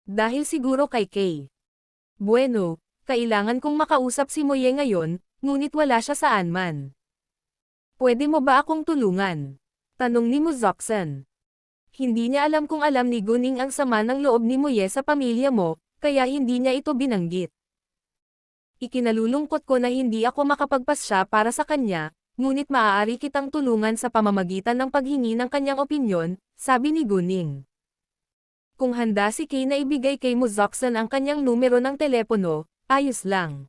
Speaker 1: Dahil siguro kay Kay. Bueno, kailangan kong makausap si Moye ngayon, ngunit wala siya saan man. Pwede mo ba akong tulungan? Tanong ni Muzoksan. Hindi niya alam kung alam ni Guning ang sama ng loob ni Moye sa pamilya mo, kaya hindi niya ito binanggit. Ikinalulungkot ko na hindi ako makapagpasya para sa kanya, ngunit maaari kitang tulungan sa pamamagitan ng paghingi ng kanyang opinyon, sabi ni Guning. Kung handa si Kay na ibigay kay Muzoksan ang kanyang numero ng telepono, ayos lang.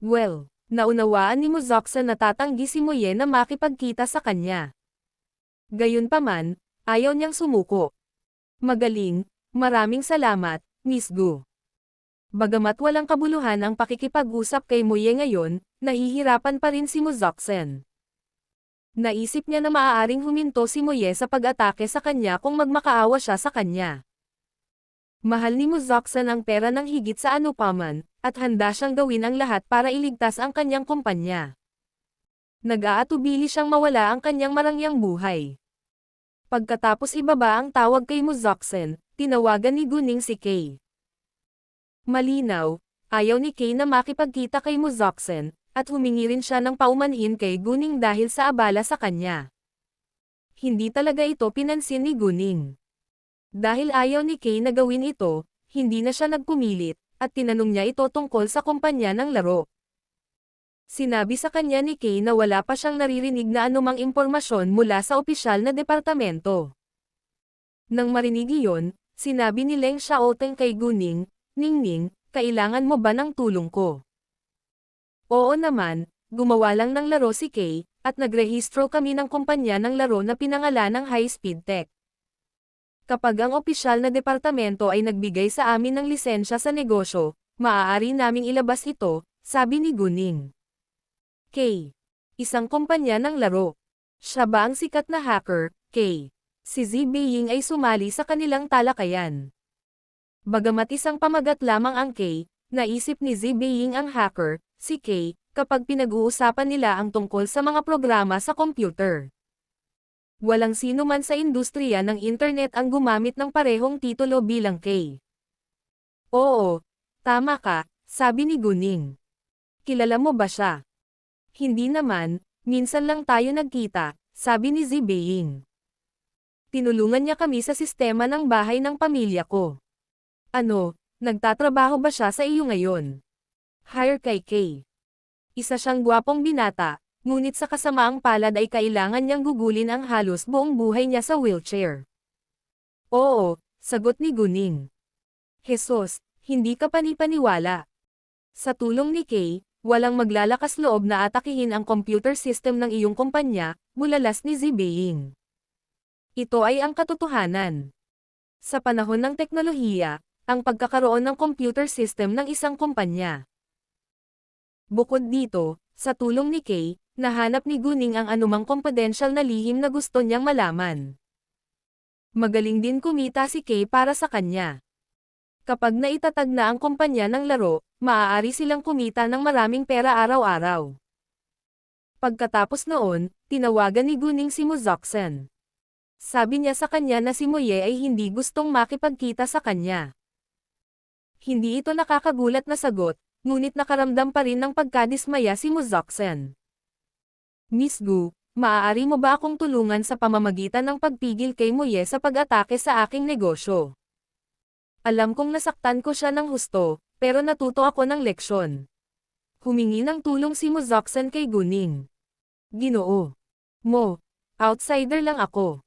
Speaker 1: Well, naunawaan ni Muzoksan na tatanggi si Moye na makipagkita sa kanya. Gayunpaman, ayaw niyang sumuko. Magaling, maraming salamat, Miss Gu. Bagamat walang kabuluhan ang pakikipag-usap kay Moye ngayon, nahihirapan pa rin si Muzoksan. Naisip niya na maaaring huminto si Moye sa pag-atake sa kanya kung magmakaawa siya sa kanya. Mahal ni Muzoksan ang pera ng higit sa anupaman, at handa siyang gawin ang lahat para iligtas ang kanyang kumpanya. Nag-aatubili siyang mawala ang kanyang marangyang buhay. Pagkatapos ibaba ang tawag kay Muzoksan, tinawagan ni Guning si Kay. Malinaw, ayaw ni Kay na makipagkita kay Muzoksan, at humingi rin siya ng paumanhin kay Guning dahil sa abala sa kanya. Hindi talaga ito pinansin ni Guning. Dahil ayaw ni Kay na gawin ito, hindi na siya nagpumilit, at tinanong niya ito tungkol sa kumpanya ng laro. Sinabi sa kanya ni Kay na wala pa siyang naririnig na anumang impormasyon mula sa opisyal na departamento. Nang marinig iyon, sinabi ni Leng Xiaoteng kay Guning, Ningning, kailangan mo ba ng tulong ko? Oo naman, gumawa lang ng laro si Kay, at nagrehistro kami ng kumpanya ng laro na pinangalan ng High Speed Tech. Kapag ang opisyal na departamento ay nagbigay sa amin ng lisensya sa negosyo, maaari naming ilabas ito, sabi ni Guning. Kay. Isang kumpanya ng laro. Siya ba ang sikat na hacker, Kay? Si Zibei ay sumali sa kanilang talakayan. Bagamat isang pamagat lamang ang Kay, naisip ni Zibei ang hacker, si Kay, kapag pinag-uusapan nila ang tungkol sa mga programa sa computer. Walang sino man sa industriya ng internet ang gumamit ng parehong titulo bilang Kay. Oo, tama ka, sabi ni Guning. Kilala mo ba siya? Hindi naman, minsan lang tayo nagkita, sabi ni Zibei. Tinulungan niya kami sa sistema ng bahay ng pamilya ko. Ano, nagtatrabaho ba siya sa iyo ngayon? Hire kay Kay. Isa siyang gwapong binata, ngunit sa kasamaang palad ay kailangan niyang gugulin ang halos buong buhay niya sa wheelchair. Oo, sagot ni Guning. Jesus, hindi ka panipaniwala. Sa tulong ni Kay, walang maglalakas loob na atakihin ang computer system ng iyong kumpanya, mulalas ni Zibei. Ito ay ang katotohanan. Sa panahon ng teknolohiya, ang pagkakaroon ng computer system ng isang kumpanya. Bukod dito, sa tulong ni Kay, nahanap ni Guning ang anumang confidential na lihim na gusto niyang malaman. Magaling din kumita si Kay para sa kanya. Kapag naitatag na ang kumpanya ng laro, maaari silang kumita ng maraming pera araw-araw. Pagkatapos noon, tinawagan ni Guning si Muzoksan. Sabi niya sa kanya na si Moye ay hindi gustong makipagkita sa kanya. Hindi ito nakakagulat na sagot, ngunit nakaramdam pa rin ng pagkadismaya si Muzoksan. Miss Gu, maaari mo ba akong tulungan sa pamamagitan ng pagpigil kay Moye sa pag-atake sa aking negosyo? Alam kong nasaktan ko siya ng husto, pero natuto ako ng leksyon. Humingi ng tulong si Muzoksan kay Guning. Ginoo. Mo, outsider lang ako.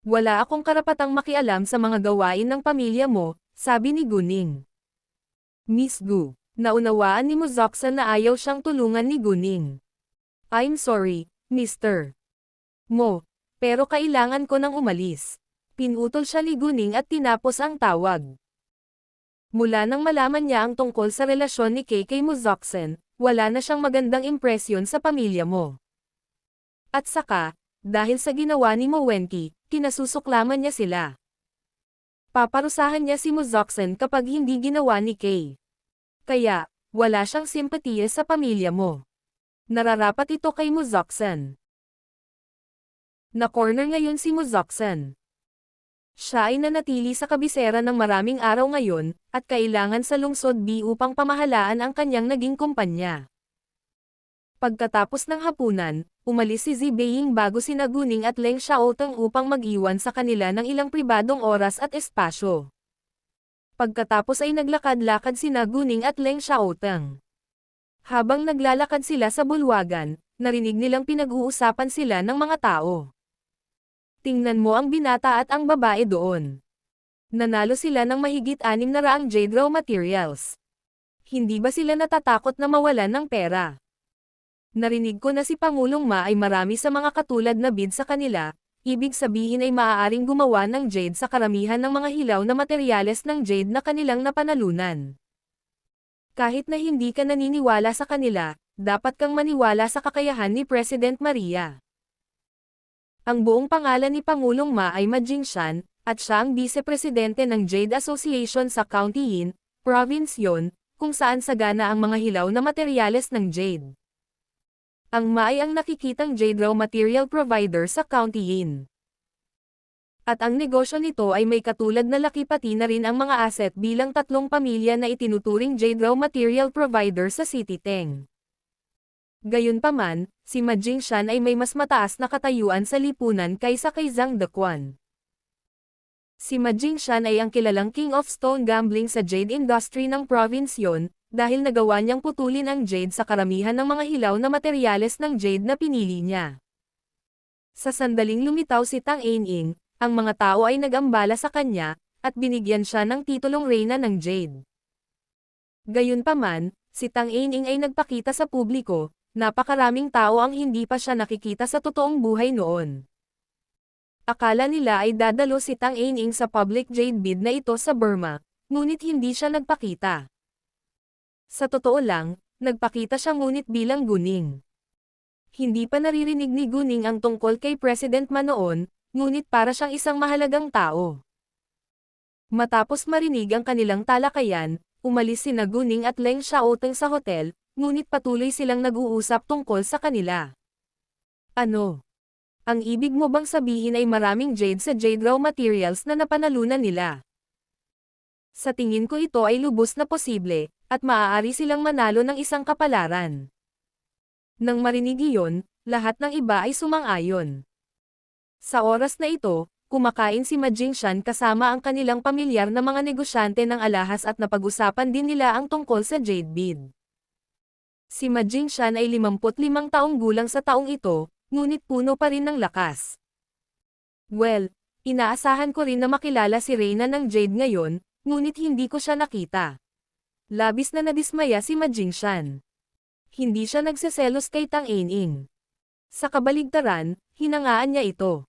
Speaker 1: Wala akong karapatang makialam sa mga gawain ng pamilya mo, sabi ni Guning. Miss Gu, naunawaan ni Muzoksan na ayaw siyang tulungan ni Guning. I'm sorry, Mr. Mo, pero kailangan ko nang umalis. Pinutol siya ni Guning at tinapos ang tawag. Mula nang malaman niya ang tungkol sa relasyon ni Kay kay Muzoksan, wala na siyang magandang impresyon sa pamilya mo. At saka, dahil sa ginawa ni Mo Wenki, kinasusuklaman niya sila. Paparusahan niya si Muzoksan kapag hindi ginawa ni Kay. Kaya, wala siyang simpatiya sa pamilya mo. Nararapat ito kay Muzoksan. Na-corner ngayon si Muzoksan. Siya ay nanatili sa kabisera ng maraming araw ngayon, at kailangan sa lungsod B upang pamahalaan ang kanyang naging kumpanya. Pagkatapos ng hapunan, umalis si Zi Beiying bago sina Guning at Leng Xiaoteng upang mag-iwan sa kanila ng ilang pribadong oras at espasyo. Pagkatapos ay naglakad-lakad sina Guning at Leng Xiaoteng. Habang naglalakad sila sa bulwagan, narinig nilang pinag-uusapan sila ng mga tao. Tingnan mo ang binata at ang babae doon. Nanalo sila ng mahigit 600 jade raw materials. Hindi ba sila natatakot na mawalan ng pera? Narinig ko na si Pangulong Ma ay marami sa mga katulad na bid sa kanila, ibig sabihin ay maaaring gumawa ng jade sa karamihan ng mga hilaw na materyales ng jade na kanilang napanalunan. Kahit na hindi ka naniniwala sa kanila, dapat kang maniwala sa kakayahan ni President Maria. Ang buong pangalan ni Pangulong Ma ay Ma Jingshan, at siya ang Vice-Presidente ng Jade Association sa County Yin, Province Yon, kung saan sagana ang mga hilaw na materyales ng jade. Ang Ma ay ang nakikitang jade raw material provider sa County Yin. At ang negosyo nito ay may katulad na laki pati na rin ang mga asset bilang 3 pamilya na itinuturing jade raw material provider sa City Teng. Gayunpaman, si Ma Jingshan ay may mas mataas na katayuan sa lipunan kaysa kay Zhang Dequan. Si Ma Jingshan ay ang kilalang King of Stone Gambling sa jade industry ng province Yon, dahil nagawa niyang putulin ang jade sa karamihan ng mga hilaw na materyales ng jade na pinili niya. Sa sandaling lumitaw si Tang Aining, ang mga tao ay nag-ambala sa kanya, at binigyan siya ng titulong Reyna ng Jade. Gayunpaman, si Tang Aining ay nagpakita sa publiko, napakaraming tao ang hindi pa siya nakikita sa totoong buhay noon. Akala nila ay dadalo si Tang Aining sa public jade bid na ito sa Burma, ngunit hindi siya nagpakita. Sa totoo lang, nagpakita siya ngunit bilang Guning. Hindi pa naririnig ni Guning ang tungkol kay President Ma noon, ngunit para siyang isang mahalagang tao. Matapos marinig ang kanilang talakayan, umalis sina Guning at Leng Xiaoteng sa hotel, ngunit patuloy silang nag-uusap tungkol sa kanila. Ano? Ang ibig mo bang sabihin ay maraming jade sa jade raw materials na napanalunan nila? Sa tingin ko ito ay lubos na posible, at maaari silang manalo ng isang kapalaran. Nang marinig iyon, lahat ng iba ay sumang-ayon. Sa oras na ito, kumakain si Ma Jingshan kasama ang kanilang pamilyar na mga negosyante ng alahas at napag-usapan din nila ang tungkol sa jade bid. Si Ma Jingshan ay 55 taong gulang sa taong ito, ngunit puno pa rin ng lakas. Well, inaasahan ko rin na makilala si Reyna ng Jade ngayon, ngunit hindi ko siya nakita. Labis na nadismaya si Ma Jingshan. Hindi siya nagseselos kay Tang Aining. Sa kabaligtaran, hinangaan niya ito.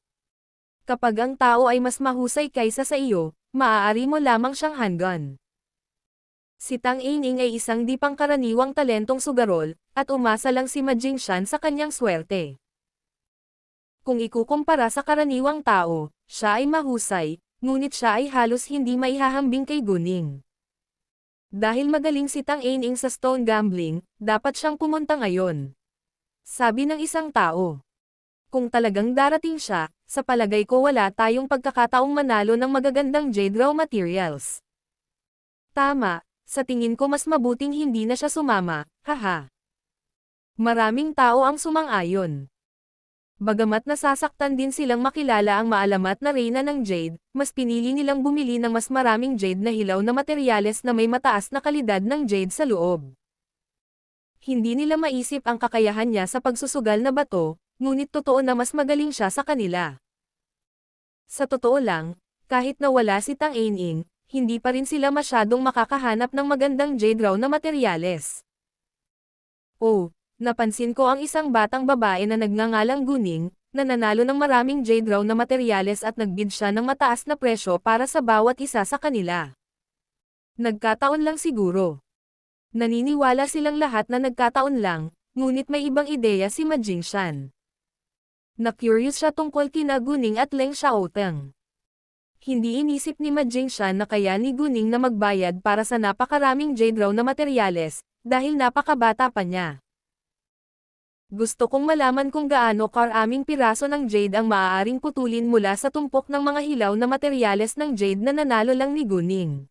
Speaker 1: Kapag ang tao ay mas mahusay kaysa sa iyo, maaari mo lamang siyang handgun. Si Tang Aining ay isang di pangkaraniwang talentong sugarol, at umasa lang si Ma Jingshan sa kanyang swerte. Kung ikukumpara sa karaniwang tao, siya ay mahusay, ngunit siya ay halos hindi maihahambing kay Guning. Dahil magaling si Tang Aining sa stone gambling, dapat siyang pumunta ngayon. Sabi ng isang tao. Kung talagang darating siya, sa palagay ko wala tayong pagkakataong manalo ng magagandang jade raw materials. Tama. Sa tingin ko mas mabuting hindi na siya sumama, haha. Maraming tao ang sumang-ayon. Bagamat nasasaktan din silang makilala ang maalamat na Reyna ng Jade, mas pinili nilang bumili ng mas maraming jade na hilaw na materyales na may mataas na kalidad ng jade sa loob. Hindi nila maisip ang kakayahan niya sa pagsusugal na bato, ngunit totoo na mas magaling siya sa kanila. Sa totoo lang, kahit na wala si Tang Aining, hindi pa rin sila masyadong makakahanap ng magandang jade raw na materyales. Oh, napansin ko ang isang batang babae na nagngangalang Guning, na nanalo ng maraming jade raw na materyales at nagbid siya ng mataas na presyo para sa bawat isa sa kanila. Nagkataon lang siguro. Naniniwala silang lahat na nagkataon lang, ngunit may ibang ideya si Ma Jingshan. Na-curious siya tungkol kina Guning at Leng Xiaoteng. Hindi inisip ni Ma Jingshan na kaya ni Guning na magbayad para sa napakaraming jade raw na materyales, dahil napakabata pa niya. Gusto kong malaman kung gaano karaming piraso ng jade ang maaaring putulin mula sa tumpok ng mga hilaw na materyales ng jade na nanalo lang ni Guning.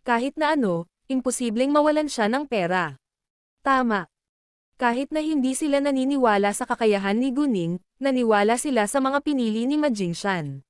Speaker 1: Kahit na ano, imposibleng mawalan siya ng pera. Tama. Kahit na hindi sila naniniwala sa kakayahan ni Guning, naniwala sila sa mga pinili ni Ma Jingshan.